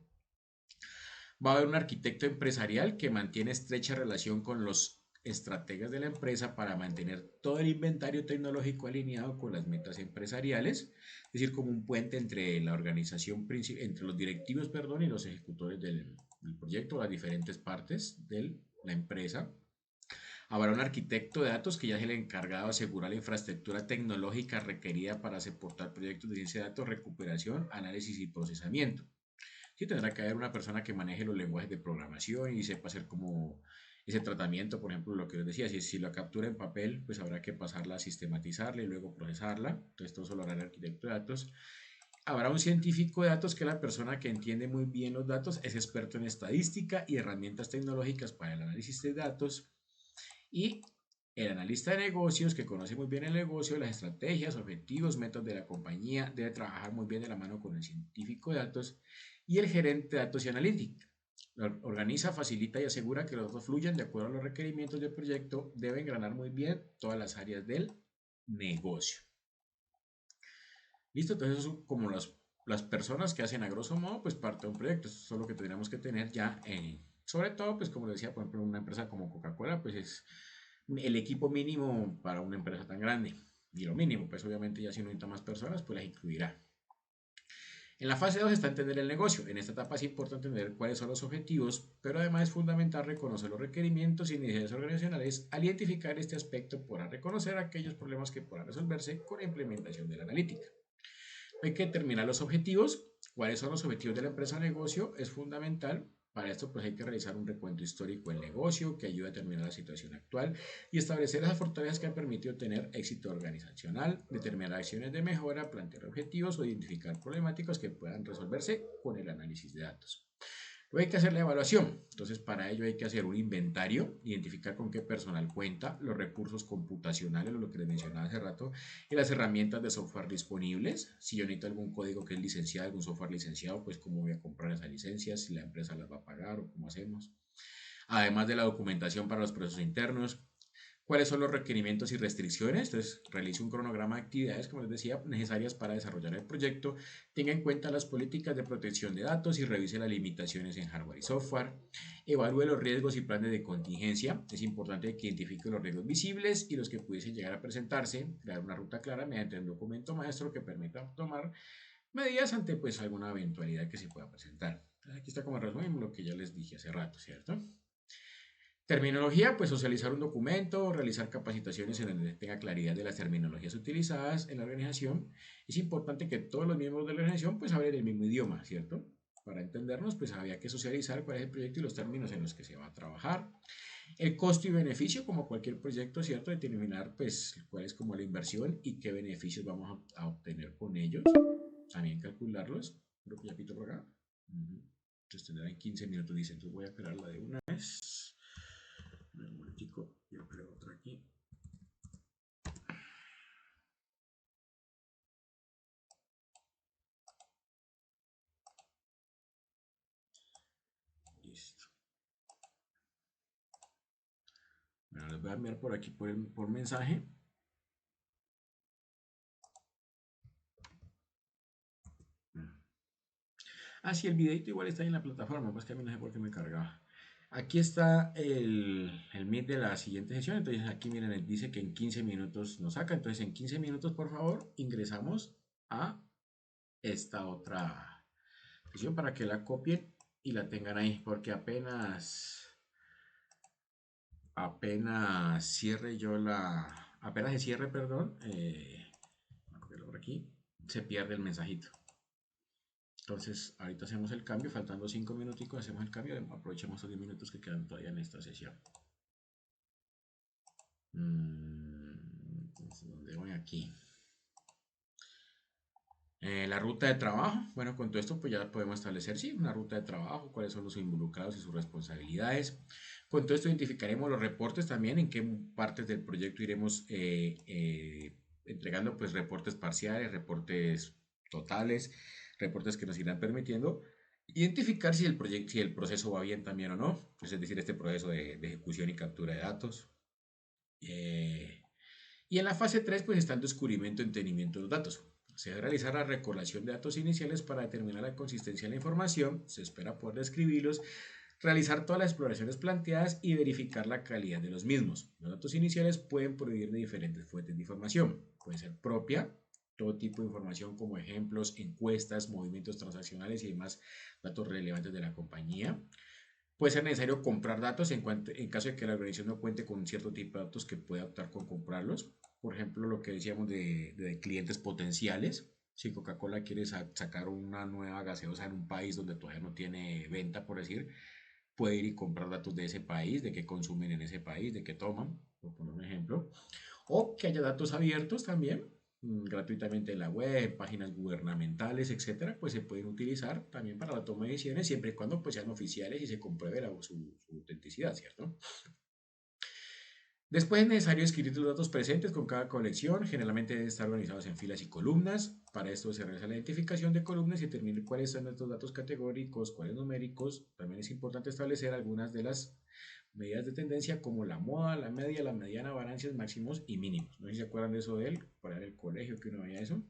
Va a haber un arquitecto empresarial que mantiene estrecha relación con los estrategas de la empresa para mantener todo el inventario tecnológico alineado con las metas empresariales, es decir, como un puente entre la organización, entre los directivos, perdón, y los ejecutores del proyecto, las diferentes partes de la empresa. Habrá un arquitecto de datos que ya es el encargado de asegurar la infraestructura tecnológica requerida para soportar proyectos de ciencia de datos, recuperación, análisis y procesamiento. Sí, tendrá que haber una persona que maneje los lenguajes de programación y sepa hacer como ese tratamiento, por ejemplo, lo que les decía, si lo captura en papel, pues habrá que pasarla a sistematizarla y luego procesarla. Entonces, todo eso lo hará el arquitecto de datos. Habrá un científico de datos que es la persona que entiende muy bien los datos, es experto en estadística y herramientas tecnológicas para el análisis de datos. Y El analista de negocios, que conoce muy bien el negocio, las estrategias, objetivos, métodos de la compañía, debe trabajar muy bien de la mano con el científico de datos y el gerente de datos y analítica. Organiza, facilita y asegura que los datos fluyan de acuerdo a los requerimientos del proyecto. Debe engranar muy bien todas las áreas del negocio. ¿Listo? Entonces, eso son como las personas que hacen a grosso modo, pues parte de un proyecto. Eso es lo que tendríamos que tener ya, sobre todo, pues como decía, por ejemplo, una empresa como Coca-Cola, pues es el equipo mínimo para una empresa tan grande. Y lo mínimo, pues obviamente ya si no necesita más personas, pues las incluirá. En la fase 2 está entender el negocio. En esta etapa es importante entender cuáles son los objetivos, pero además es fundamental reconocer los requerimientos y necesidades organizacionales al identificar este aspecto para reconocer aquellos problemas que puedan resolverse con la implementación de la analítica. Hay que determinar los objetivos. ¿Cuáles son los objetivos de la empresa o negocio? Es fundamental. Para esto, pues hay que realizar un recuento histórico del negocio que ayude a determinar la situación actual y establecer esas fortalezas que han permitido tener éxito organizacional, determinar acciones de mejora, plantear objetivos o identificar problemáticas que puedan resolverse con el análisis de datos. Luego hay que hacer la evaluación. Entonces, para ello hay que hacer un inventario, identificar con qué personal cuenta, los recursos computacionales, lo que les mencionaba hace rato, y las herramientas de software disponibles. Si yo necesito algún código que es licenciado, algún software licenciado, pues cómo voy a comprar esas licencias, si la empresa las va a pagar o cómo hacemos. Además de la documentación para los procesos internos, cuáles son los requerimientos y restricciones. Entonces, realice un cronograma de actividades, como les decía, necesarias para desarrollar el proyecto. Tenga en cuenta las políticas de protección de datos y revise las limitaciones en hardware y software. Evalúe los riesgos y planes de contingencia. Es importante que identifique los riesgos visibles y los que pudiesen llegar a presentarse. Crear una ruta clara mediante un documento maestro que permita tomar medidas ante pues alguna eventualidad que se pueda presentar. Entonces, aquí está como resumen lo que ya les dije hace rato, ¿cierto? Terminología, pues socializar un documento, realizar capacitaciones en donde tenga claridad de las terminologías utilizadas en la organización. Es importante que todos los miembros de la organización pues hablen el mismo idioma, ¿cierto? Para entendernos, pues había que socializar cuál es el proyecto y los términos en los que se va a trabajar. El costo y beneficio, como cualquier proyecto, ¿cierto? Determinar pues cuál es como la inversión y qué beneficios vamos a obtener con ellos. También calcularlos. Creo que ya pito por acá. Entonces tendrá en 15 minutos, dice. Entonces voy a crearla de una vez. Un momentico, yo creo otra aquí. Listo. Bueno, les voy a enviar por aquí por mensaje. Ah, sí, el videito igual está ahí en la plataforma, pues que a mí no sé por qué me cargaba. Aquí está el Meet de la siguiente sesión. Entonces aquí miren, dice que en 15 minutos nos saca. Entonces en 15 minutos, por favor, ingresamos a esta otra sesión para que la copien y la tengan ahí. Porque apenas cierre yo apenas se cierre, perdón, por aquí, se pierde el mensajito. Entonces, ahorita hacemos el cambio, faltando 5 minuticos, hacemos el cambio, aprovechemos los 10 minutos que quedan todavía en esta sesión. Entonces, ¿dónde voy aquí? La ruta de trabajo, bueno, con todo esto pues ya podemos establecer, sí, una ruta de trabajo, cuáles son los involucrados y sus responsabilidades. Con todo esto identificaremos los reportes también, en qué partes del proyecto iremos entregando pues reportes parciales, reportes totales, reportes que nos irán permitiendo identificar si el proyecto, si el proceso va bien también o no, pues es decir, este proceso de ejecución y captura de datos. Y en la fase 3 pues está el descubrimiento y entendimiento de los datos. Se debe realizar la recolección de datos iniciales para determinar la consistencia de la información, se espera poder describirlos, realizar todas las exploraciones planteadas y verificar la calidad de los mismos. Los datos iniciales pueden provenir de diferentes fuentes de información, puede ser propia, todo tipo de información como ejemplos, encuestas, movimientos transaccionales y demás datos relevantes de la compañía. Puede ser necesario comprar datos en caso de que la organización no cuente con un cierto tipo de datos que pueda optar con comprarlos. Por ejemplo, lo que decíamos de clientes potenciales. Si Coca-Cola quiere sacar una nueva gaseosa en un país donde todavía no tiene venta, por decir, puede ir y comprar datos de ese país, de qué consumen en ese país, de qué toman, por poner un ejemplo. O que haya datos abiertos también, gratuitamente en la web, páginas gubernamentales, etcétera, pues se pueden utilizar también para la toma de decisiones siempre y cuando pues sean oficiales y se compruebe su autenticidad, ¿cierto? Después es necesario escribir los datos presentes con cada colección, generalmente deben estar organizados en filas y columnas. Para esto se realiza la identificación de columnas y determinar cuáles son estos datos categóricos, cuáles numéricos. También es importante establecer algunas de las medidas de tendencia como la moda, la media, la mediana, variancias, máximos y mínimos. No sé si se acuerdan de eso de él, para el colegio que uno veía eso.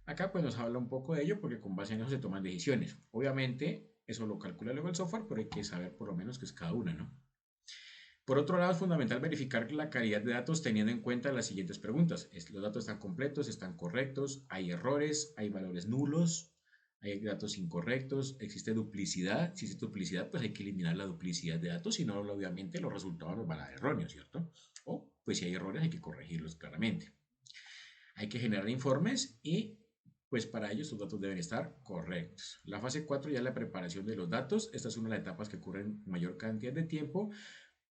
Acá pues nos habla un poco de ello porque con base en eso se toman decisiones. Obviamente eso lo calcula luego el software, pero hay que saber por lo menos qué es cada una, ¿no? Por otro lado, es fundamental verificar la calidad de datos teniendo en cuenta las siguientes preguntas. ¿Los datos están completos? ¿Están correctos? ¿Hay errores? ¿Hay valores nulos? ¿Hay datos incorrectos? ¿Existe duplicidad? Si existe duplicidad, pues hay que eliminar la duplicidad de datos, si no, obviamente los resultados nos van a dar erróneos, ¿cierto? O, pues si hay errores, hay que corregirlos claramente. Hay que generar informes y pues para ello estos datos deben estar correctos. La fase 4 ya es la preparación de los datos. Esta es una de las etapas que ocurren en mayor cantidad de tiempo,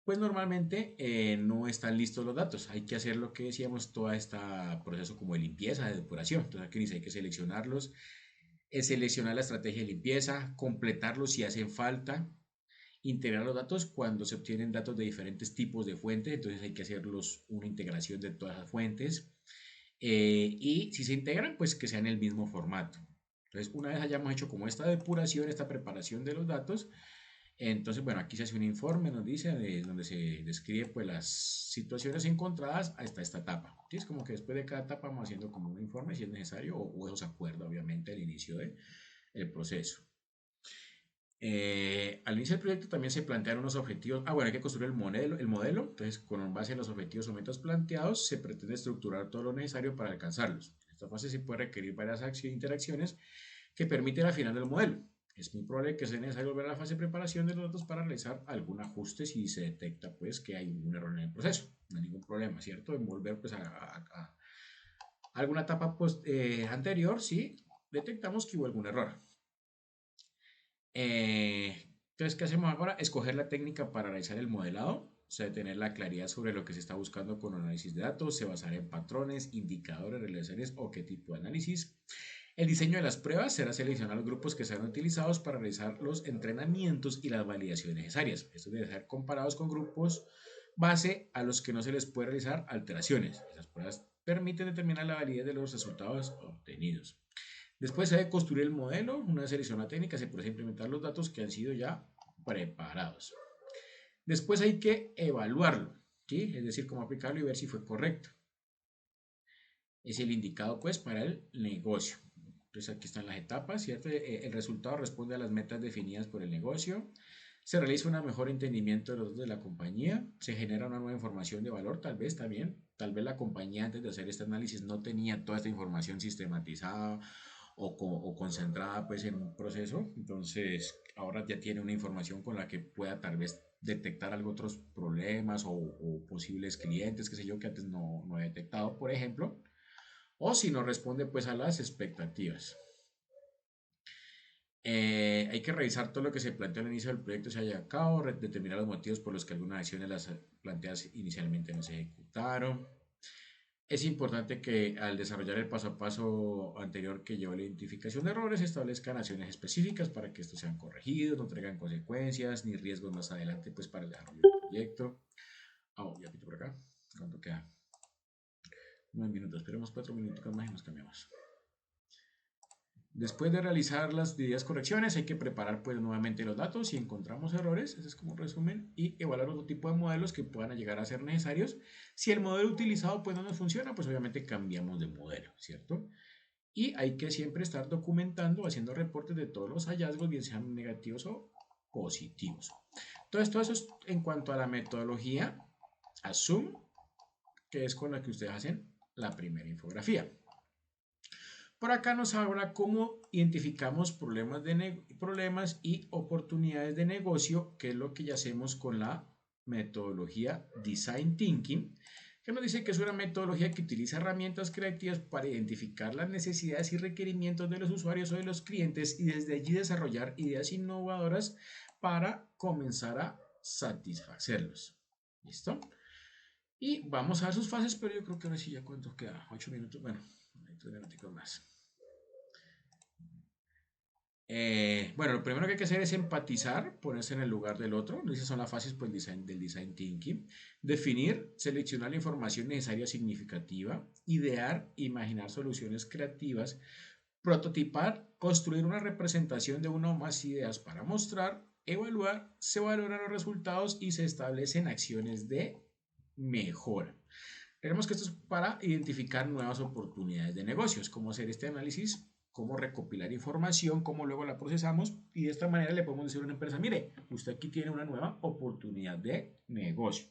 pues normalmente no están listos los datos. Hay que hacer lo que decíamos, todo este proceso como de limpieza, de depuración. Entonces aquí dice, hay que seleccionarlos, seleccionar la estrategia de limpieza, completarlos si hacen falta, integrar los datos cuando se obtienen datos de diferentes tipos de fuentes. Entonces hay que hacerlos una integración de todas las fuentes. Y si se integran, pues que sean el mismo formato. Entonces, una vez hayamos hecho como esta depuración, esta preparación de los datos, entonces, bueno, aquí se hace un informe, nos dice, donde se describe pues las situaciones encontradas hasta esta etapa. ¿Sí? Es como que después de cada etapa vamos haciendo como un informe si es necesario o eso se acuerda obviamente al inicio del proceso. Al inicio del proyecto también se plantearon unos objetivos. Bueno, hay que construir el modelo. Entonces, con base en los objetivos o metas planteados, se pretende estructurar todo lo necesario para alcanzarlos. En esta fase se puede requerir varias interacciones que permiten afinar el modelo. Es muy probable que sea necesario volver a la fase de preparación de los datos para realizar algún ajuste si se detecta pues que hay un error en el proceso. No hay ningún problema, ¿cierto? En volver pues a alguna etapa anterior si detectamos que hubo algún error. Entonces, ¿qué hacemos ahora? Escoger la técnica para realizar el modelado, o sea, tener la claridad sobre lo que se está buscando con análisis de datos, se basará en patrones, indicadores, relaciones o qué tipo de análisis. El diseño de las pruebas será seleccionar los grupos que serán utilizados para realizar los entrenamientos y las validaciones necesarias. Estos deben ser comparados con grupos base a los que no se les puede realizar alteraciones. Esas pruebas permiten determinar la validez de los resultados obtenidos. Después se debe construir el modelo. Una vez seleccionada la técnica, se puede implementar los datos que han sido ya preparados. Después hay que evaluarlo, ¿sí? Es decir, cómo aplicarlo y ver si fue correcto. Es el indicado pues para el negocio. Entonces aquí están las etapas, ¿cierto? El resultado responde a las metas definidas por el negocio. Se realiza un mejor entendimiento de los datos de la compañía. Se genera una nueva información de valor, tal vez también. Tal vez la compañía antes de hacer este análisis no tenía toda esta información sistematizada o concentrada pues en un proceso. Entonces ahora ya tiene una información con la que pueda tal vez detectar algo otros problemas o posibles clientes, qué sé yo, que antes no he detectado, por ejemplo, o si no responde pues a las expectativas. Hay que revisar todo lo que se planteó al inicio del proyecto se haya a cabo, determinar los motivos por los que algunas acciones las planteadas inicialmente no se ejecutaron. Es importante que al desarrollar el paso a paso anterior que lleva la identificación de errores, se establezcan acciones específicas para que estos sean corregidos, no traigan consecuencias ni riesgos más adelante pues, para el desarrollo del proyecto. Ya pito por acá. ¿Cuánto queda? 9 minutos. Esperemos 4 minutos más y nos cambiamos. Después de realizar las debidas correcciones, hay que preparar pues nuevamente los datos. Si encontramos errores, ese es como un resumen, y evaluar otro tipo de modelos que puedan llegar a ser necesarios. Si el modelo utilizado pues no nos funciona, pues obviamente cambiamos de modelo, ¿cierto? Y hay que siempre estar documentando, haciendo reportes de todos los hallazgos, bien sean negativos o positivos. Entonces, todo eso es en cuanto a la metodología Assume, que es con la que ustedes hacen la primera infografía. Por acá nos habla cómo identificamos problemas y oportunidades de negocio, que es lo que ya hacemos con la metodología Design Thinking, que nos dice que es una metodología que utiliza herramientas creativas para identificar las necesidades y requerimientos de los usuarios o de los clientes y desde allí desarrollar ideas innovadoras para comenzar a satisfacerlos. ¿Listo? Y vamos a ver sus fases, pero yo creo que ahora sí ya cuánto queda, 8 minutos, bueno, 3 minutos más. Bueno, lo primero que hay que hacer es empatizar, ponerse en el lugar del otro. Esas son las fases pues, del design thinking. Definir, seleccionar la información necesaria significativa. Idear, imaginar soluciones creativas. Prototipar, construir una representación de una o más ideas para mostrar. Evaluar, se valoran los resultados y se establecen acciones de mejora. Tenemos que esto es para identificar nuevas oportunidades de negocios, cómo hacer este análisis, cómo recopilar información, cómo luego la procesamos y de esta manera le podemos decir a una empresa, mire, usted aquí tiene una nueva oportunidad de negocio.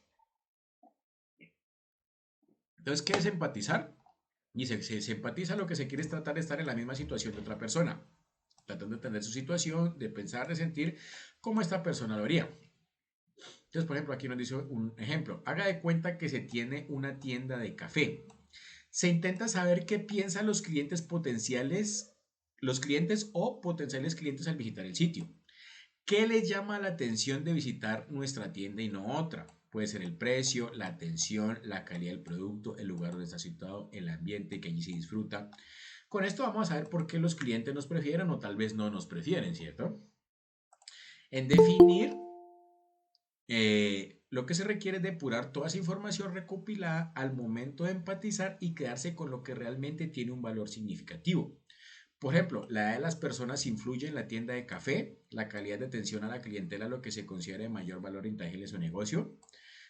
Entonces, ¿qué es empatizar? Y se empatiza lo que se quiere es tratar de estar en la misma situación de otra persona, tratando de entender su situación, de pensar, de sentir cómo esta persona lo haría. Entonces, por ejemplo, aquí nos dice un ejemplo. Haga de cuenta que se tiene una tienda de café. Se intenta saber qué piensan los clientes potenciales, los clientes o potenciales clientes al visitar el sitio. ¿Qué les llama la atención de visitar nuestra tienda y no otra? Puede ser el precio, la atención, la calidad del producto, el lugar donde está situado, el ambiente que allí se disfruta. Con esto vamos a ver por qué los clientes nos prefieren o tal vez no nos prefieren, ¿cierto? En definir, lo que se requiere es depurar toda esa información recopilada al momento de empatizar y quedarse con lo que realmente tiene un valor significativo. Por ejemplo, la edad de las personas influye en la tienda de café, la calidad de atención a la clientela, lo que se considera de mayor valor intangible en su negocio.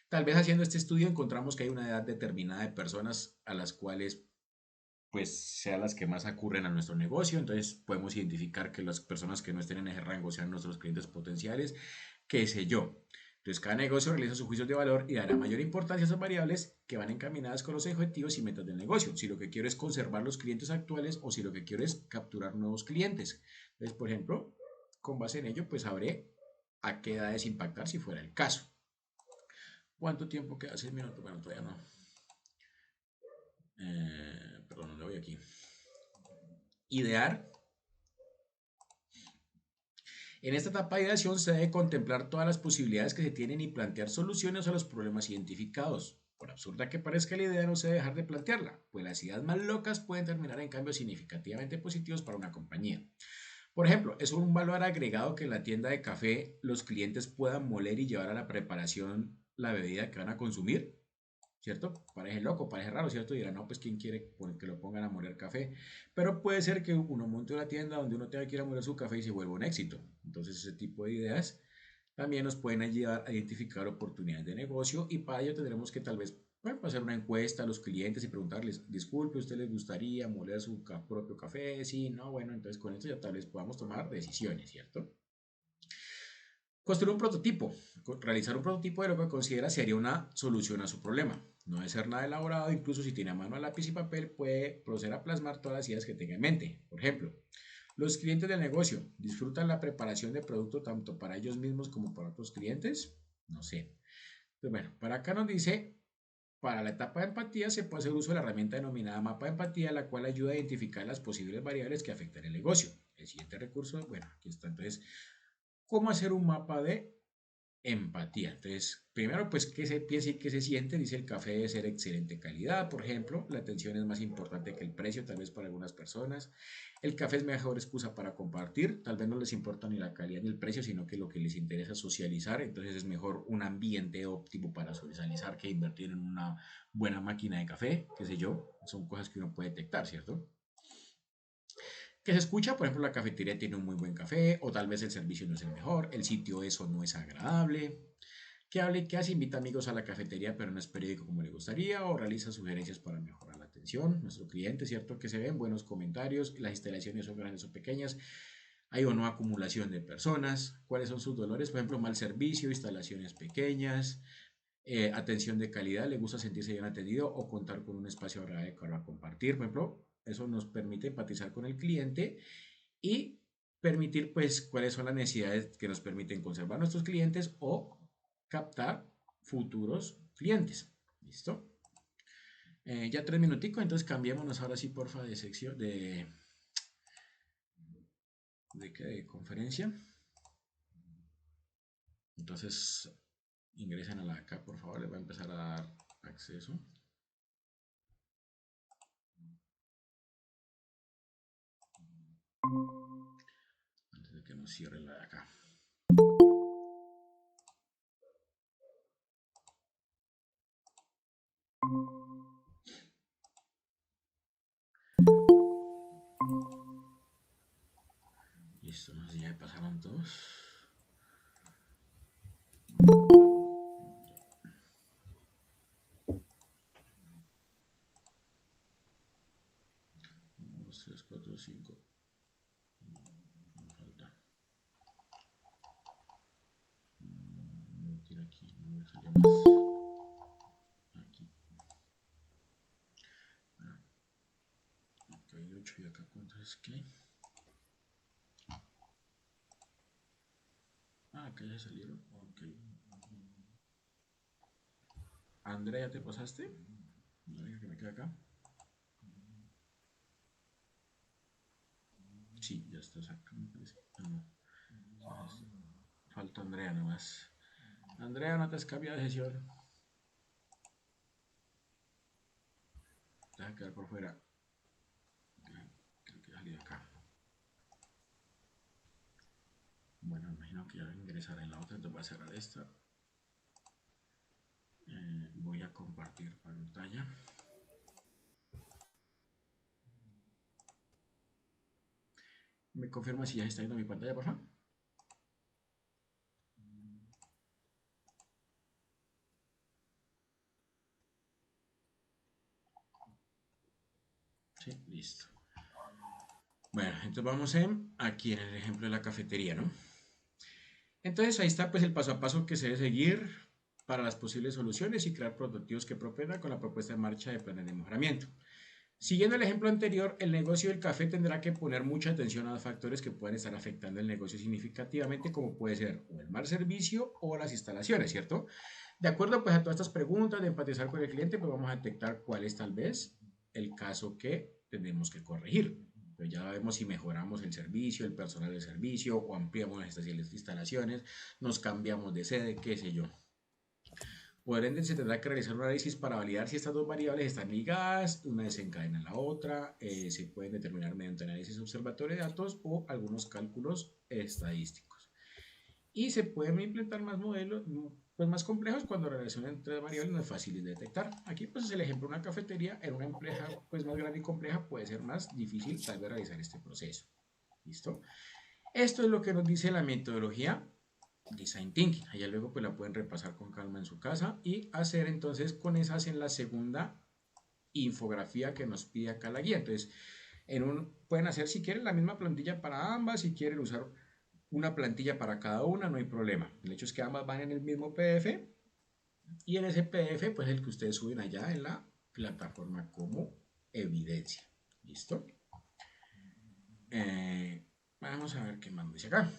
Tal vez haciendo este estudio encontramos que hay una edad determinada de personas a las cuales pues sean las que más ocurren a nuestro negocio, entonces podemos identificar que las personas que no estén en ese rango sean nuestros clientes potenciales, qué sé yo. Entonces cada negocio realiza sus juicios de valor y dará mayor importancia a esas variables que van encaminadas con los objetivos y metas del negocio. Si lo que quiero es conservar los clientes actuales o si lo que quiero es capturar nuevos clientes. Entonces, por ejemplo, con base en ello, pues sabré a qué edades impactar si fuera el caso. ¿Cuánto tiempo queda? 6 minutos. Bueno, todavía no. Perdón, ¿dónde voy aquí? Idear. En esta etapa de ideación se debe contemplar todas las posibilidades que se tienen y plantear soluciones a los problemas identificados. Por absurda que parezca la idea, no se debe dejar de plantearla, pues las ideas más locas pueden terminar en cambios significativamente positivos para una compañía. Por ejemplo, es un valor agregado que en la tienda de café los clientes puedan moler y llevar a la preparación la bebida que van a consumir. ¿Cierto? Parece loco, parece raro, ¿cierto? Y dirán, no, pues quién quiere que lo pongan a moler café. Pero puede ser que uno monte una tienda donde uno tenga que ir a moler su café y se vuelva un éxito. Entonces, ese tipo de ideas también nos pueden ayudar a identificar oportunidades de negocio y para ello tendremos que tal vez bueno, hacer una encuesta a los clientes y preguntarles, disculpe, ¿usted les gustaría moler su propio café? Sí, no, bueno, entonces con esto ya tal vez podamos tomar decisiones, ¿cierto? Construir un prototipo. Realizar un prototipo de lo que considera sería una solución a su problema. No debe ser nada elaborado, incluso si tiene a mano lápiz y papel, puede proceder a plasmar todas las ideas que tenga en mente. Por ejemplo, los clientes del negocio disfrutan la preparación de producto tanto para ellos mismos como para otros clientes. No sé. Pues bueno, para acá nos dice para la etapa de empatía se puede hacer uso de la herramienta denominada mapa de empatía, la cual ayuda a identificar las posibles variables que afectan el negocio. El siguiente recurso, bueno, aquí está entonces, cómo hacer un mapa de empatía. Entonces, primero, pues, ¿qué se piensa y qué se siente? Dice, el café debe ser excelente calidad, por ejemplo. La atención es más importante que el precio, tal vez para algunas personas. El café es mejor excusa para compartir. Tal vez no les importa ni la calidad ni el precio, sino que lo que les interesa es socializar. Entonces, es mejor un ambiente óptimo para socializar que invertir en una buena máquina de café, qué sé yo. Son cosas que uno puede detectar, ¿cierto? Que se escucha, por ejemplo, la cafetería tiene un muy buen café, o tal vez el servicio no es el mejor, el sitio eso no es agradable, que hable, que hace, invita amigos a la cafetería, pero no es periódico como le gustaría, o realiza sugerencias para mejorar la atención. Nuestro cliente, ¿cierto? Que se ven buenos comentarios, las instalaciones son grandes o pequeñas, hay o no acumulación de personas, cuáles son sus dolores, por ejemplo, mal servicio, instalaciones pequeñas, atención de calidad, le gusta sentirse bien atendido o contar con un espacio agradable para compartir, por ejemplo, eso nos permite empatizar con el cliente y permitir pues cuáles son las necesidades que nos permiten conservar nuestros clientes o captar futuros clientes. ¿Listo? Ya 3 minuticos, entonces cambiémonos ahora sí, porfa, de sección, de conferencia. Entonces, ingresen a la acá, por favor, les voy a empezar a dar acceso. cierre la de acá. Listo, no sé si ya pasaron todos. Uno, dos, tres, cuatro, cinco. Me falta. No tiene aquí, no me sale más. Aquí. Acá hay 8 y acá cuántos es que. Acá ya salieron. Ok. Andrea, ¿te pasaste? La única que me queda acá. Sí, ya estás acá, me parece. No. Falta Andrea nomás. Andrea, no te has cambiado de sesión. Deja quedar por fuera. Creo que salí de acá. Bueno, imagino que ya ingresará en la otra. Entonces voy a cerrar esta. Voy a compartir pantalla. ¿Me confirma si ya está viendo mi pantalla, por favor? Sí, listo. Bueno, entonces vamos aquí en el ejemplo de la cafetería, ¿no? Entonces ahí está pues el paso a paso que se debe seguir para las posibles soluciones y crear prototipos que propongan con la propuesta en marcha de planes de mejoramiento. Siguiendo el ejemplo anterior, el negocio del café tendrá que poner mucha atención a los factores que pueden estar afectando el negocio significativamente, como puede ser o el mal servicio o las instalaciones, ¿cierto? De acuerdo pues a todas estas preguntas de empatizar con el cliente, pues vamos a detectar cuál es tal vez el caso que tenemos que corregir. Pues ya vemos si mejoramos el servicio, el personal del servicio o ampliamos estas instalaciones, nos cambiamos de sede, qué sé yo. Por ende, se tendrá que realizar un análisis para validar si estas dos variables están ligadas, una desencadena la otra, se pueden determinar mediante análisis observatorio de datos o algunos cálculos estadísticos. Y se pueden implementar más modelos pues más complejos cuando la relación entre variables no es fácil de detectar. Aquí pues es el ejemplo de una cafetería, en una empresa pues más grande y compleja puede ser más difícil tal vez realizar este proceso. ¿Listo? Esto es lo que nos dice la metodología Design Thinking. Allá luego pues la pueden repasar con calma en su casa y hacer entonces con esa hacen la segunda infografía que nos pide acá la guía. Entonces, pueden hacer si quieren la misma plantilla para ambas, si quieren usar una plantilla para cada una, no hay problema. El hecho es que ambas van en el mismo PDF y en ese PDF pues el que ustedes suben allá en la plataforma como evidencia. ¿Listo? Vamos a ver qué más dice acá.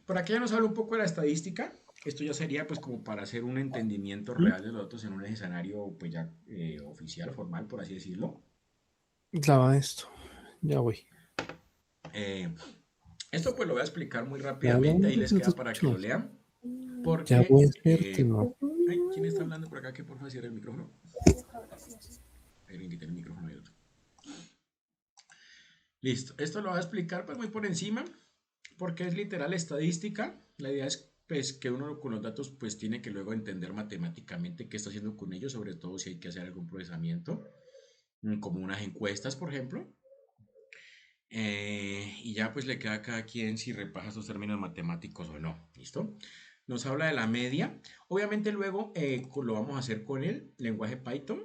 Por aquí ya nos habla un poco de la estadística. Esto ya sería pues como para hacer un entendimiento real de los datos en un escenario pues ya oficial, formal, por así decirlo. Clava esto. Ya voy. Eh, Esto pues lo voy a explicar muy Ya, ya, rápidamente, ahí les ya te queda para que lo escucho. lean. Ya Porque... voy a hacerte, no. ay, ¿quién está hablando por acá? Que por favor cierre el micrófono. Ahí quité el micrófono y otro. Listo, esto lo voy a explicar pues muy por encima, porque es literal estadística. La idea es pues que uno con los datos pues tiene que luego entender matemáticamente qué está haciendo con ellos, sobre todo si hay que hacer algún procesamiento, como unas encuestas, por ejemplo. Y ya pues le queda a cada quien si repasa estos términos matemáticos o no. ¿Listo? Nos habla de la media. Obviamente luego lo vamos a hacer con el lenguaje Python.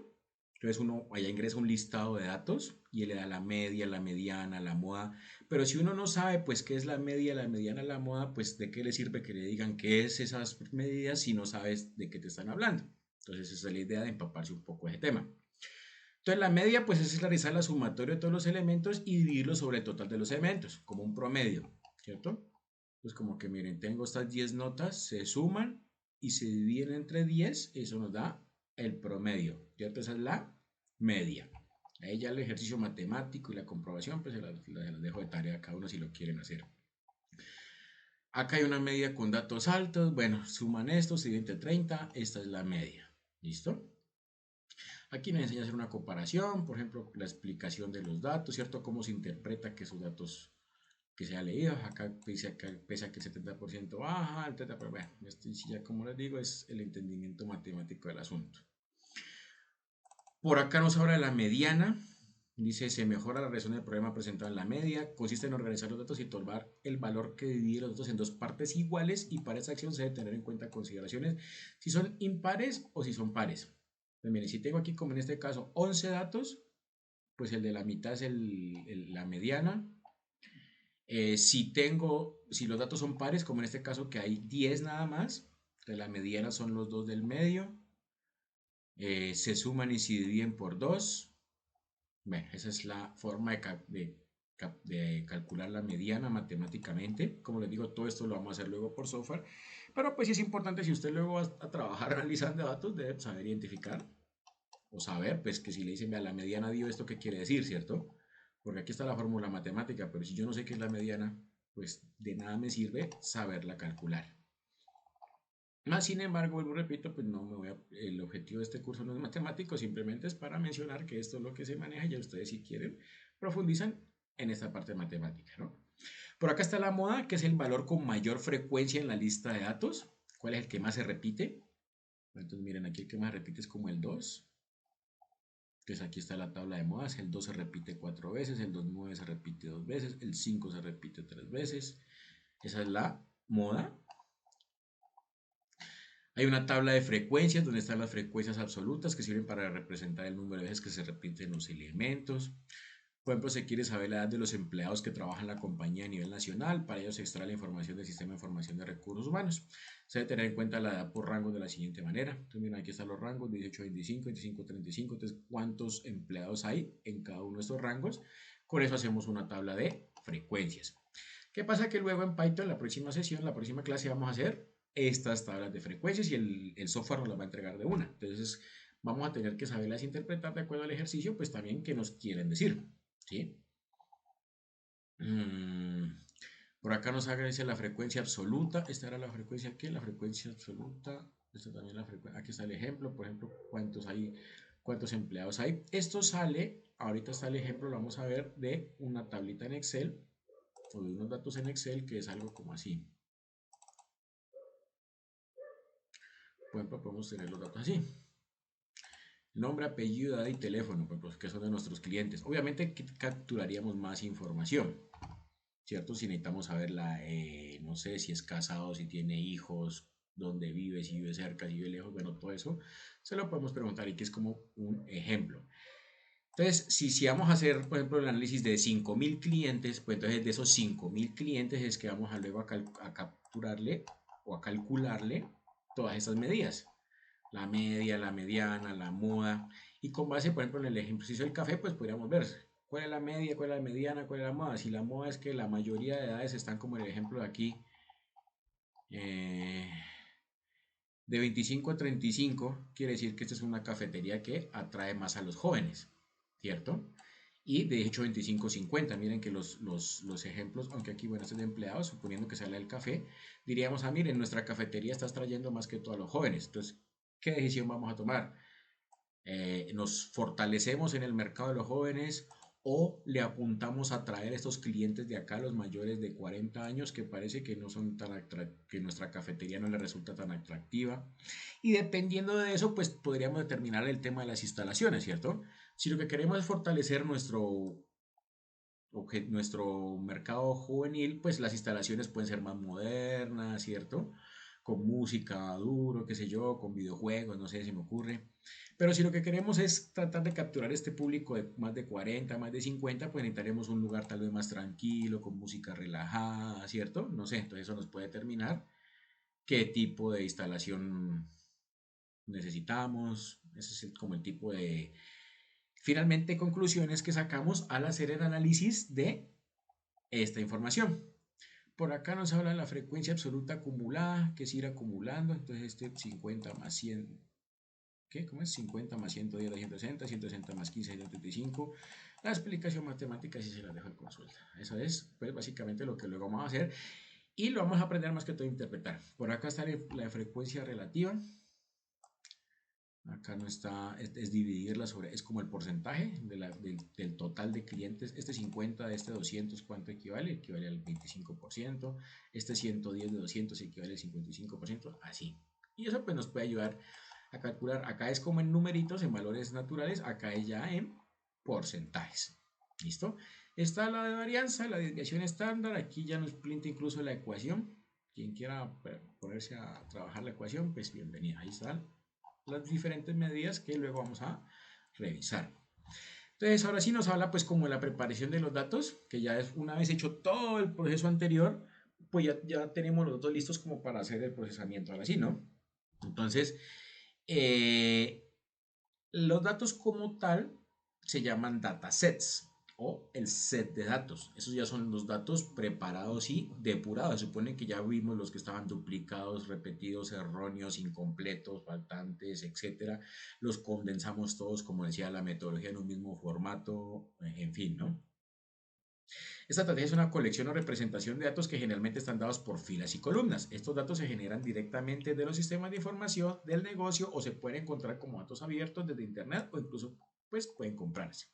Entonces uno allá ingresa un listado de datos y él le da la media, la mediana, la moda. Pero si uno no sabe pues qué es la media, la mediana, la moda, pues de qué le sirve que le digan qué es esas medidas si no sabes de qué te están hablando. Entonces esa es la idea de empaparse un poco de ese tema. Entonces la media pues es realizar la sumatoria de todos los elementos y dividirlo sobre el total de los elementos, como un promedio, ¿cierto? Pues como que miren, tengo estas 10 notas, se suman y se dividen entre 10, eso nos da el promedio, ¿cierto? Esa es la media. Ahí ya el ejercicio matemático y la comprobación, pues se las dejo de tarea a cada uno si lo quieren hacer. Acá hay una media con datos altos, bueno, suman esto, se divide entre 30, esta es la media, ¿listo? Aquí nos enseña a hacer una comparación, por ejemplo, la explicación de los datos, ¿cierto? Cómo se interpreta que esos datos que sea leído. Acá pese a que el 70% baja, el 30%, pero bueno, esto ya como les digo es el entendimiento matemático del asunto. Por acá nos habla de la mediana. Dice, se mejora la resolución del problema presentado en la media. Consiste en organizar los datos y tomar el valor que divide los datos en dos partes iguales y para esa acción se debe tener en cuenta consideraciones si son impares o si son pares. Pues miren, si tengo aquí como en este caso 11 datos, pues el de la mitad es la mediana. Si los datos son pares, como en este caso que hay 10 nada más, de la mediana son los dos del medio, se suman y se dividen por 2. Bueno, esa es la forma de calcular la mediana matemáticamente. Como les digo, todo esto lo vamos a hacer luego por software. Pero pues sí es importante, si usted luego va a trabajar analizando datos, debe saber identificar o saber, pues que si le dicen, vea, la mediana dio esto, ¿qué quiere decir, cierto? Porque aquí está la fórmula matemática, pero si yo no sé qué es la mediana, pues de nada me sirve saberla calcular. Más sin embargo, vuelvo repito, pues no me voy el objetivo de este curso no es matemático, simplemente es para mencionar que esto es lo que se maneja y ya ustedes si quieren profundizan en esta parte matemática, ¿no? Por acá está la moda, que es el valor con mayor frecuencia en la lista de datos. ¿Cuál es el que más se repite? Entonces miren, aquí el que más se repite es como el 2. Entonces aquí está la tabla de modas, el 2 se repite 4 veces, el 2,9 se repite 2 veces, el 5 se repite 3 veces. Esa es la moda. Hay una tabla de frecuencias donde están las frecuencias absolutas que sirven para representar el número de veces que se repiten los elementos. Por ejemplo, se quiere saber la edad de los empleados que trabajan en la compañía a nivel nacional. Para ello se extrae la información del Sistema de Información de Recursos Humanos. Se debe tener en cuenta la edad por rango de la siguiente manera. Entonces, miren, aquí están los rangos, 18 a 25, 25 a 35. Entonces, ¿cuántos empleados hay en cada uno de estos rangos? Con eso hacemos una tabla de frecuencias. ¿Qué pasa? Que luego en Python, la próxima sesión, la próxima clase, vamos a hacer estas tablas de frecuencias y el software nos las va a entregar de una. Entonces, vamos a tener que saberlas interpretar de acuerdo al ejercicio, pues también qué nos quieren decir. ¿Sí? Por acá nos dice la frecuencia absoluta. Esta era la frecuencia, ¿qué? La frecuencia absoluta. Esta también la frecuencia. Aquí está el ejemplo, por ejemplo, cuántos empleados hay. Esto sale, ahorita está el ejemplo, lo vamos a ver, de una tablita en Excel o de unos datos en Excel que es algo como así. Por ejemplo, podemos tener los datos así. Nombre, apellido, edad y teléfono, pues, que son de nuestros clientes. Obviamente capturaríamos más información, ¿cierto? Si necesitamos saberla, no sé, si es casado, si tiene hijos, dónde vive, si vive cerca, si vive lejos, bueno, todo eso se lo podemos preguntar y que es como un ejemplo. Entonces, si vamos a hacer, por ejemplo, el análisis de 5.000 clientes, pues entonces de esos 5.000 clientes es que vamos a luego a capturarle o a calcularle todas esas medidas. La media, la mediana, la moda. Y con base, por ejemplo, en el ejercicio del café, pues podríamos ver cuál es la media, cuál es la mediana, cuál es la moda. Si la moda es que la mayoría de edades están como en el ejemplo de aquí, eh, de 25 a 35, quiere decir que esta es una cafetería que atrae más a los jóvenes, ¿cierto? Y de hecho 25 a 50, miren que los ejemplos, aunque aquí, bueno, este es de empleados, suponiendo que sale el café, diríamos, miren, nuestra cafetería está trayendo más que todo a los jóvenes. Entonces, ¿qué decisión vamos a tomar? ¿Nos fortalecemos en el mercado de los jóvenes o le apuntamos a traer estos clientes de acá, los mayores de 40 años, que parece que no son que nuestra cafetería no le resulta tan atractiva? Y dependiendo de eso, pues podríamos determinar el tema de las instalaciones, ¿cierto? Si lo que queremos es fortalecer nuestro mercado juvenil, pues las instalaciones pueden ser más modernas, ¿cierto? Con música duro, qué sé yo, con videojuegos, no sé si me ocurre. Pero si lo que queremos es tratar de capturar este público de más de 40, más de 50, pues necesitaremos un lugar tal vez más tranquilo, con música relajada, ¿cierto? No sé, entonces eso nos puede determinar qué tipo de instalación necesitamos. Ese es como el tipo de, finalmente, conclusiones que sacamos al hacer el análisis de esta información. Por acá nos habla de la frecuencia absoluta acumulada, que es ir acumulando. Entonces este 50 más 100, ¿qué? ¿Cómo es? 50 más 110, 260, 160 más 15, 135. La explicación matemática sí se la dejo en consulta. Eso es, pues, básicamente lo que luego vamos a hacer. Y lo vamos a aprender más que todo a interpretar. Por acá está la frecuencia relativa. Acá no está, es dividirla sobre, es como el porcentaje del total de clientes. Este 50 de este 200, ¿cuánto equivale? Equivale al 25%. Este 110 de 200 equivale al 55%, así. Y eso pues nos puede ayudar a calcular. Acá es como en numeritos, en valores naturales, acá es ya en porcentajes. ¿Listo? Está la de varianza, la desviación estándar. Aquí ya nos plantea incluso la ecuación. Quien quiera ponerse a trabajar la ecuación, pues bienvenido. Ahí están las diferentes medidas que luego vamos a revisar. Entonces, ahora sí nos habla pues como de la preparación de los datos, que ya es una vez hecho todo el proceso anterior, pues ya tenemos los datos listos como para hacer el procesamiento. Ahora sí, ¿no? Entonces, eh, los datos como tal se llaman datasets o el set de datos. Esos ya son los datos preparados y depurados. Se supone que ya vimos los que estaban duplicados, repetidos, erróneos, incompletos, faltantes, etcétera. Los condensamos todos, como decía la metodología, en un mismo formato, en fin, ¿no? Esta estrategia es una colección o representación de datos que generalmente están dados por filas y columnas. Estos datos se generan directamente de los sistemas de información del negocio o se pueden encontrar como datos abiertos desde internet o incluso pues pueden comprarse.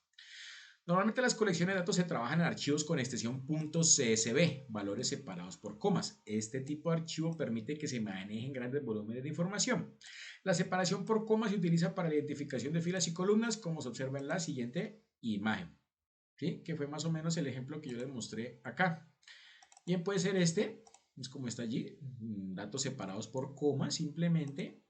Normalmente las colecciones de datos se trabajan en archivos con extensión .csv, valores separados por comas. Este tipo de archivo permite que se manejen grandes volúmenes de información. La separación por comas se utiliza para la identificación de filas y columnas, como se observa en la siguiente imagen. ¿Sí? Que fue más o menos el ejemplo que yo les mostré acá. Bien, puede ser este, es como está allí, datos separados por comas simplemente,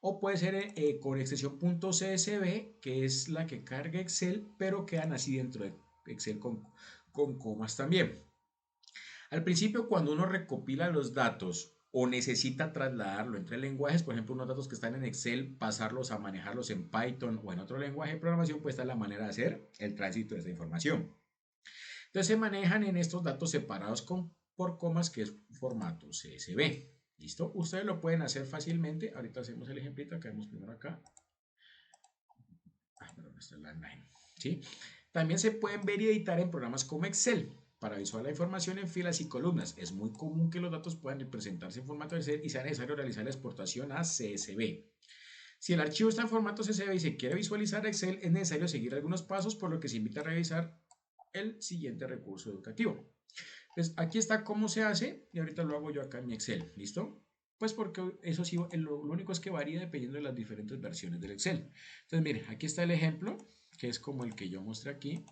o puede ser con extensión .csv, que es la que carga Excel, pero quedan así dentro de Excel con comas también. Al principio, cuando uno recopila los datos o necesita trasladarlo entre lenguajes, por ejemplo, unos datos que están en Excel, pasarlos a manejarlos en Python o en otro lenguaje de programación, pues esta es la manera de hacer el tránsito de esta información. Entonces se manejan en estos datos separados por comas, que es formato CSV. ¿Listo? Ustedes lo pueden hacer fácilmente. Ahorita hacemos el ejemplito, caemos primero acá. Perdón, esta es la line. ¿Sí? También se pueden ver y editar en programas como Excel para visualizar la información en filas y columnas. Es muy común que los datos puedan representarse en formato Excel y sea necesario realizar la exportación a CSV. Si el archivo está en formato CSV y se quiere visualizar Excel, es necesario seguir algunos pasos, por lo que se invita a revisar el siguiente recurso educativo. Entonces, aquí está cómo se hace y ahorita lo hago yo acá en mi Excel, ¿listo? Pues porque eso sí, lo único es que varía dependiendo de las diferentes versiones del Excel. Entonces, miren, aquí está el ejemplo, que es como el que yo mostré aquí,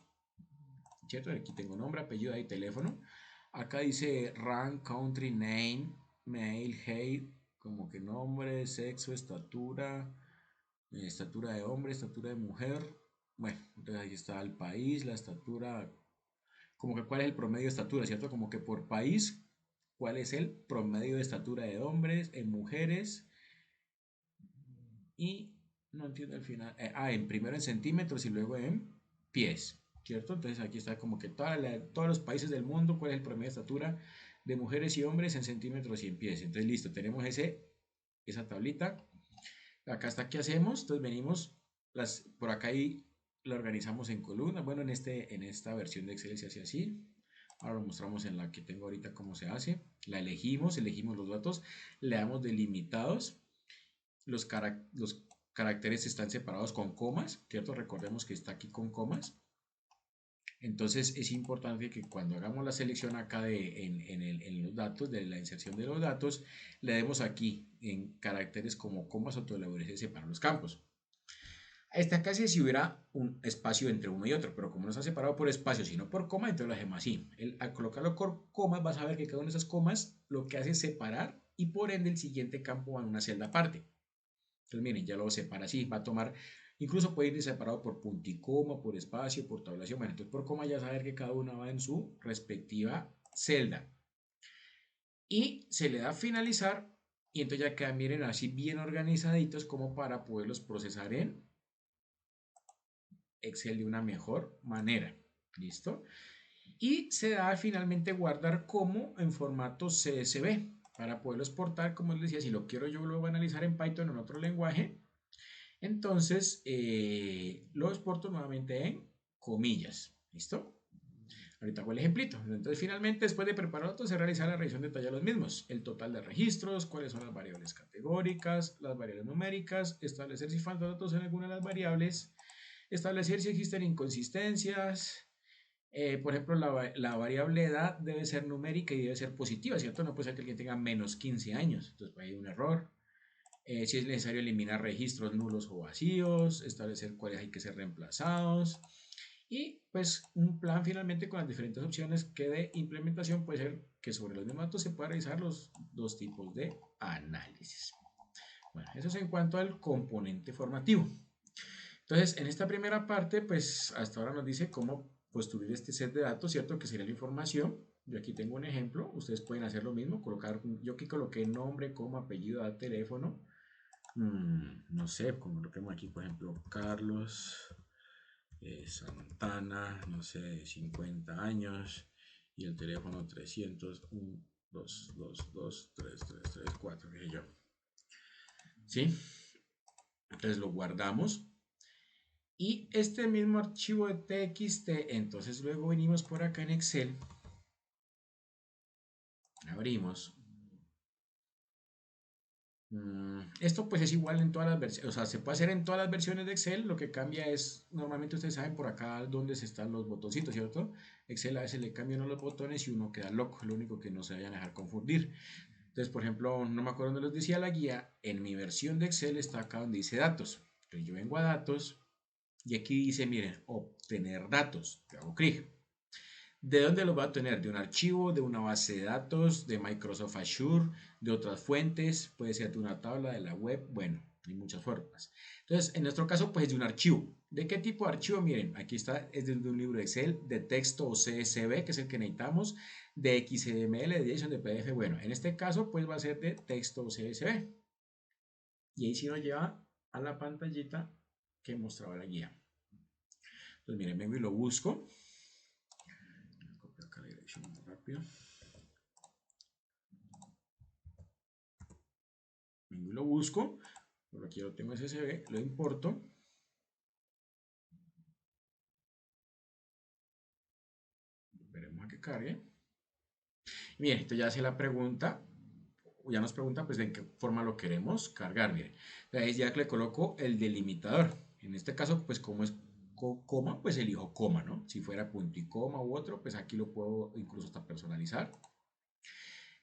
¿cierto? Aquí tengo nombre, apellido y teléfono. Acá dice rank, country, name, mail, height, como que nombre, sexo, estatura, estatura de hombre, estatura de mujer. Bueno, entonces ahí está el país, la estatura, como que cuál es el promedio de estatura, ¿cierto? Como que por país, cuál es el promedio de estatura de hombres, en mujeres y no entiendo al final. En primero en centímetros y luego en pies, ¿cierto? Entonces aquí está como que todos los países del mundo, cuál es el promedio de estatura de mujeres y hombres en centímetros y en pies. Entonces listo, tenemos esa tablita. Acá está qué hacemos. Entonces venimos por acá y la organizamos en columnas. Bueno, en esta versión de Excel se hace así. Ahora lo mostramos en la que tengo ahorita cómo se hace. La elegimos los datos, le damos delimitados. Los caracteres están separados con comas, ¿cierto? Recordemos que está aquí con comas. Entonces es importante que cuando hagamos la selección acá en los datos, de la inserción de los datos, le demos aquí en caracteres como comas o tolerancias para los campos. Esta casi si hubiera un espacio entre uno y otro, pero como no está separado por espacio, sino por coma, entonces lo hacemos así. Al colocarlo por comas, vas a ver que cada una de esas comas lo que hace es separar y por ende el siguiente campo va en una celda aparte. Entonces miren, ya lo separa así, va a tomar, incluso puede ir separado por punticoma, por espacio, por tabulación. Bueno, entonces por coma ya saber que cada una va en su respectiva celda. Y se le da a finalizar y entonces ya quedan, miren, así bien organizaditos como para poderlos procesar en Excel de una mejor manera. ¿Listo? Y se da finalmente guardar como en formato CSV para poderlo exportar, como les decía, si lo quiero yo lo voy a analizar en Python en otro lenguaje, entonces lo exporto nuevamente en comillas. ¿Listo? Ahorita hago el ejemplito. Entonces, finalmente, después de preparar datos, se realiza la revisión detallada de los mismos. El total de registros, cuáles son las variables categóricas, las variables numéricas, establecer si faltan datos en alguna de las variables, establecer si existen inconsistencias. Por ejemplo, la variable edad debe ser numérica y debe ser positiva, ¿cierto? No puede ser que alguien tenga menos 15 años, entonces hay un error. Si es necesario eliminar registros nulos o vacíos, establecer cuáles hay que ser reemplazados. Y pues un plan finalmente con las diferentes opciones que de implementación puede ser que sobre los mismos datos se puedan realizar los dos tipos de análisis. Bueno, eso es en cuanto al componente formativo. Entonces, en esta primera parte, pues hasta ahora nos dice cómo construir este set de datos, ¿cierto? Que sería la información. Yo aquí tengo un ejemplo, ustedes pueden hacer lo mismo, yo aquí coloqué nombre, como apellido, edad, teléfono. No sé, como lo tengo aquí, por ejemplo, Carlos Santana, no sé, 50 años, y el teléfono 301 222 3334, qué sé yo. ¿Sí? Entonces lo guardamos. Y este mismo archivo de TXT, entonces luego venimos por acá en Excel, abrimos. Esto pues es igual en todas las versiones, o sea, se puede hacer en todas las versiones de Excel, lo que cambia es, normalmente ustedes saben por acá dónde están los botoncitos, ¿cierto? Excel a veces le cambian los botones y uno queda loco, lo único que no se vayan a dejar confundir. Entonces, por ejemplo, no me acuerdo dónde les decía la guía, en mi versión de Excel está acá donde dice datos. Entonces yo vengo a datos y aquí dice, miren, obtener datos, le hago clic. ¿De dónde los va a tener? De un archivo, de una base de datos, de Microsoft Azure, de otras fuentes, puede ser de una tabla, de la web, bueno, hay muchas formas. Entonces, en nuestro caso, pues es de un archivo. ¿De qué tipo de archivo? Miren, aquí está, es de un libro de Excel, de texto o CSV, que es el que necesitamos, de XML, de JSON, de PDF. Bueno, en este caso, pues va a ser de texto o CSV. Y ahí sí nos lleva a la pantallita que mostraba la guía. Entonces, miren, vengo y lo busco. Copio acá la dirección muy rápido. Vengo y lo busco. Por aquí lo tengo SSB, lo importo. Veremos a que cargue. Y bien, esto ya hace la pregunta. Ya nos pregunta pues de en qué forma lo queremos cargar. Miren, entonces ya le coloco el delimitador. En este caso, pues como es coma, pues elijo coma, ¿no? Si fuera punto y coma u otro, pues aquí lo puedo incluso hasta personalizar.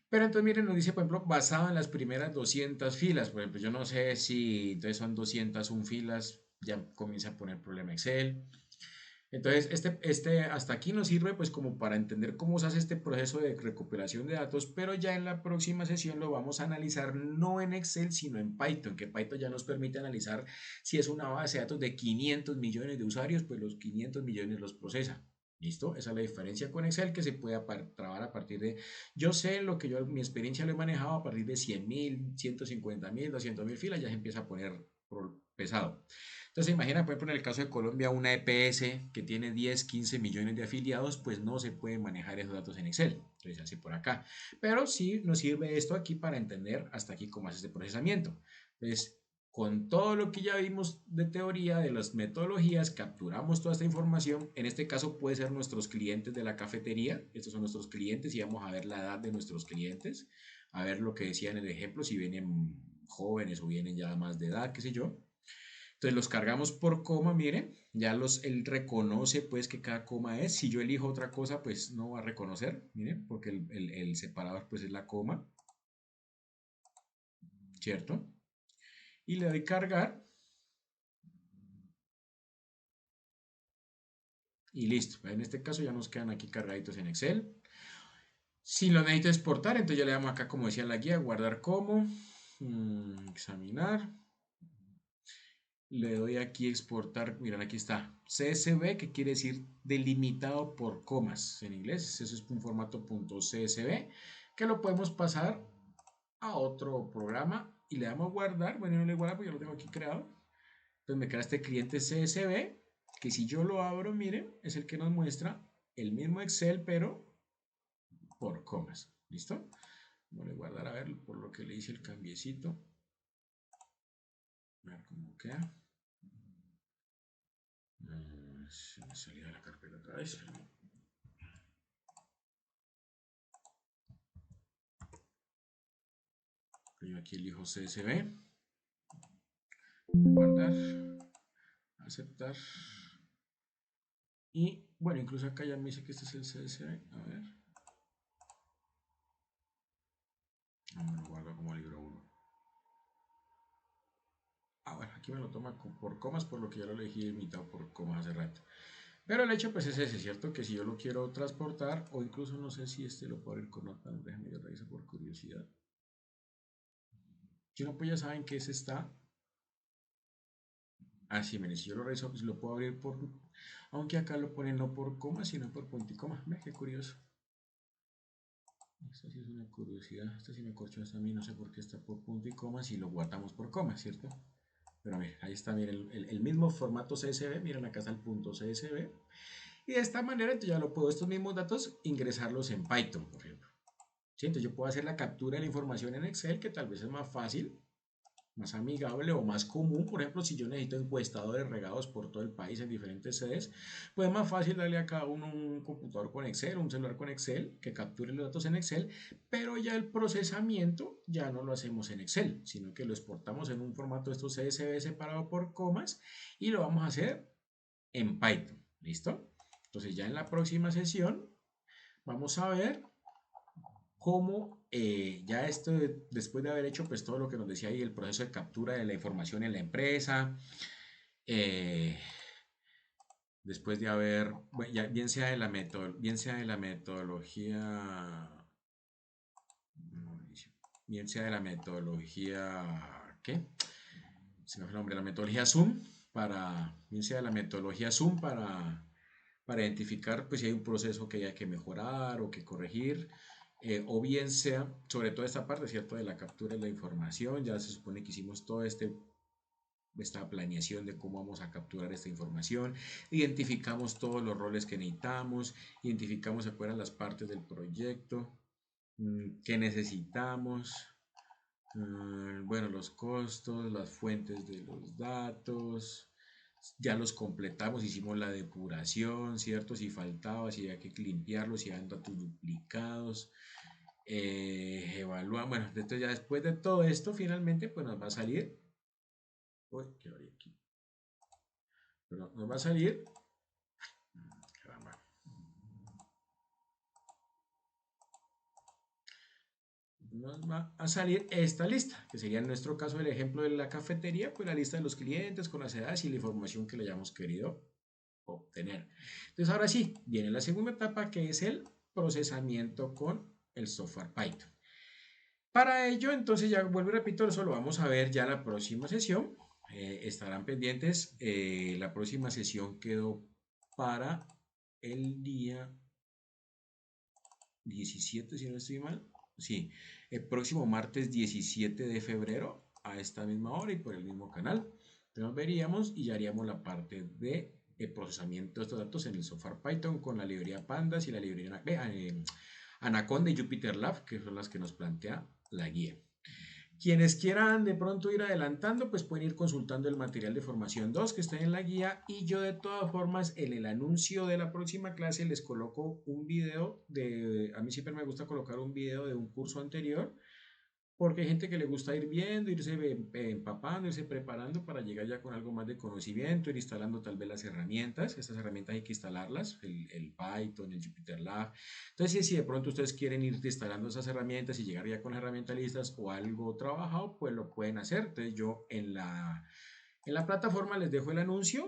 Pero entonces, miren, nos dice, por ejemplo, basado en las primeras 200 filas. Por ejemplo, yo no sé si entonces son 201 filas, ya comienza a poner problema Excel. Entonces, hasta aquí nos sirve pues como para entender cómo se hace este proceso de recopilación de datos, pero ya en la próxima sesión lo vamos a analizar no en Excel, sino en Python, que Python ya nos permite analizar si es una base de datos de 500 millones de usuarios, pues los 500 millones los procesa. ¿Listo? Esa es la diferencia con Excel que se puede trabajar a partir de, yo sé lo que yo, mi experiencia lo he manejado a partir de 100.000, 150.000, 200.000 filas, ya se empieza a poner pesado. Entonces, imagina, por ejemplo, en el caso de Colombia, una EPS que tiene 10, 15 millones de afiliados, pues no se puede manejar esos datos en Excel. Entonces, así por acá. Pero sí nos sirve esto aquí para entender hasta aquí cómo hace este procesamiento. Entonces, con todo lo que ya vimos de teoría, de las metodologías, capturamos toda esta información. En este caso puede ser nuestros clientes de la cafetería. Estos son nuestros clientes y vamos a ver la edad de nuestros clientes. A ver lo que decía en el ejemplo, si vienen jóvenes o vienen ya más de edad, qué sé yo. Entonces los cargamos por coma, miren, ya él reconoce pues que cada coma es. Si yo elijo otra cosa, pues no va a reconocer, miren, porque el separador pues es la coma, ¿cierto? Y le doy cargar y listo. En este caso ya nos quedan aquí cargaditos en Excel. Si lo necesito exportar, entonces ya le damos acá, como decía la guía, guardar como, examinar. Le doy aquí exportar, miren aquí está, CSV, que quiere decir delimitado por comas en inglés, eso es un formato .csv, que lo podemos pasar a otro programa y le damos guardar, bueno, no le guarda porque yo lo tengo aquí creado, entonces me queda este cliente CSV, que si yo lo abro, miren, es el que nos muestra el mismo Excel, pero por comas, ¿listo? Voy a guardar a ver por lo que le hice el cambiecito, a ver cómo queda. Se me salió de la carpeta otra vez. Yo aquí elijo CSV, guardar, aceptar. Y bueno, incluso acá ya me dice que este es el CSV. A ver. Me lo guardo como libro 1. Bueno, aquí me lo toma por comas, por lo que ya lo elegí limitado por comas hace rato. Pero el hecho pues es ese, ¿cierto? Que si yo lo quiero transportar, o incluso no sé si este lo puedo abrir con Notepad, déjenme yo revisar por curiosidad. Si no, pues ya saben que ese está. Así, miren, si yo lo reviso, pues lo puedo abrir por. Aunque acá lo ponen no por coma, sino por punto y coma. Ve, qué curioso. Esta sí es una curiosidad. Esta sí me corchó hasta a mí, no sé por qué está por punto y coma si lo guardamos por coma, ¿cierto? Pero miren, ahí está, miren, el mismo formato CSV, miren acá está el punto CSV. Y de esta manera entonces ya lo puedo, estos mismos datos, ingresarlos en Python, por ejemplo. ¿Sí? Entonces yo puedo hacer la captura de la información en Excel, que tal vez es más fácil, más amigable o más común. Por ejemplo, si yo necesito encuestadores regados por todo el país en diferentes sedes, pues es más fácil darle a cada uno un computador con Excel, un celular con Excel, que capture los datos en Excel, pero ya el procesamiento ya no lo hacemos en Excel, sino que lo exportamos en un formato de estos CSV separado por comas y lo vamos a hacer en Python. ¿Listo? Entonces ya en la próxima sesión vamos a ver cómo ya esto, después de haber hecho pues todo lo que nos decía ahí, el proceso de captura de la información en la empresa, eh, después de haber, bueno, ya, bien sea de la metodología, bien sea de la metodología, ¿qué? Se me fue el nombre, la metodología Zoom, bien sea de la metodología Zoom para identificar pues, si hay un proceso que hay que mejorar o que corregir, o bien sea, sobre todo esta parte, ¿cierto? De la captura de la información, ya se supone que hicimos todo esta planeación de cómo vamos a capturar esta información, identificamos todos los roles que necesitamos, identificamos, ¿se acuerdan? Las partes del proyecto, qué necesitamos, bueno, los costos, las fuentes de los datos, ya los completamos, hicimos la depuración, ¿cierto? Si faltaba, si había que limpiarlos, si habían datos duplicados, evaluar, bueno, entonces ya después de todo esto, finalmente, pues nos va a salir, uy, ¿qué hay aquí? Pero nos va a salir, caramba, nos va a salir esta lista, que sería en nuestro caso el ejemplo de la cafetería, pues la lista de los clientes con las edades y la información que le hayamos querido obtener. Entonces ahora sí, viene la segunda etapa que es el procesamiento con el software Python. Para ello, entonces ya vuelvo y repito, eso lo vamos a ver ya en la próxima sesión. Estarán pendientes. La próxima sesión quedó para el día 17, si no estoy mal. Sí, el próximo martes 17 de febrero a esta misma hora y por el mismo canal. Entonces nos veríamos y ya haríamos la parte de procesamiento de estos datos en el software Python con la librería Pandas y la librería Anaconda y Jupyter Lab, que son las que nos plantea la guía. Quienes quieran de pronto ir adelantando, pues pueden ir consultando el material de formación 2 que está en la guía y yo de todas formas en el anuncio de la próxima clase les coloco un video a mí siempre me gusta colocar un video de un curso anterior porque hay gente que le gusta ir viendo, irse empapando, irse preparando para llegar ya con algo más de conocimiento, ir instalando tal vez las herramientas. Estas herramientas hay que instalarlas, el Python, el JupyterLab. Entonces, si de pronto ustedes quieren ir instalando esas herramientas y llegar ya con las herramientas listas o algo trabajado, pues lo pueden hacer. Entonces, yo en la plataforma les dejo el anuncio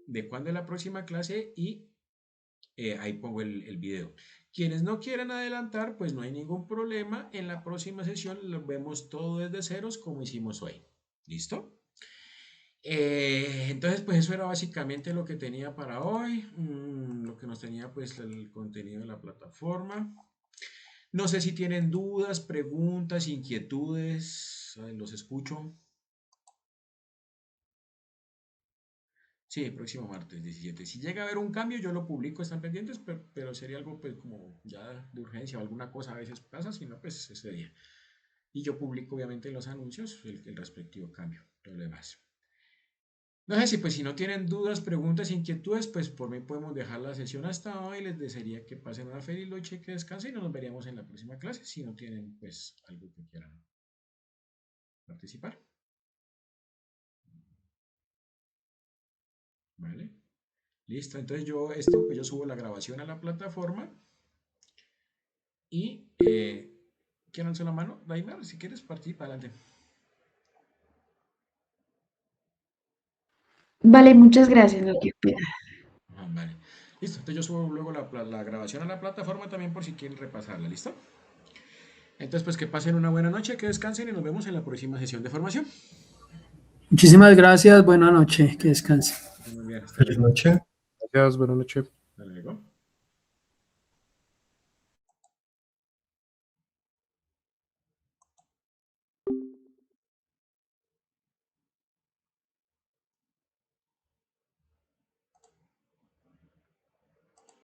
de cuándo es la próxima clase y ahí pongo el video. Quienes no quieran adelantar, pues no hay ningún problema. En la próxima sesión lo vemos todo desde ceros como hicimos hoy. ¿Listo? Entonces, pues eso era básicamente lo que tenía para hoy. Lo que nos tenía pues el contenido de la plataforma. No sé si tienen dudas, preguntas, inquietudes. Los escucho. Sí, próximo martes 17. Si llega a haber un cambio, yo lo publico, están pendientes, pero sería algo pues como ya de urgencia o alguna cosa a veces pasa, si no, pues ese día. Y yo publico obviamente en los anuncios el respectivo cambio, todo lo demás. No sé si pues si no tienen dudas, preguntas, inquietudes, pues por mí podemos dejar la sesión hasta hoy. Les desearía que pasen una feliz noche, que descansen y nos veríamos en la próxima clase si no tienen pues algo que quieran participar. ¿Vale? Listo, entonces yo subo la grabación a la plataforma y ¿quién alzó la mano? Daimar, si quieres participa, adelante. Vale, muchas gracias, lo que pida. Vale. Listo, entonces yo subo luego la grabación a la plataforma también por si quieren repasarla, ¿listo? Entonces, pues que pasen una buena noche, que descansen y nos vemos en la próxima sesión de formación. Muchísimas gracias, buena noche, que descanse. Muy bien, hasta Feliz luego. noche. Gracias, buenas noches. Hasta luego.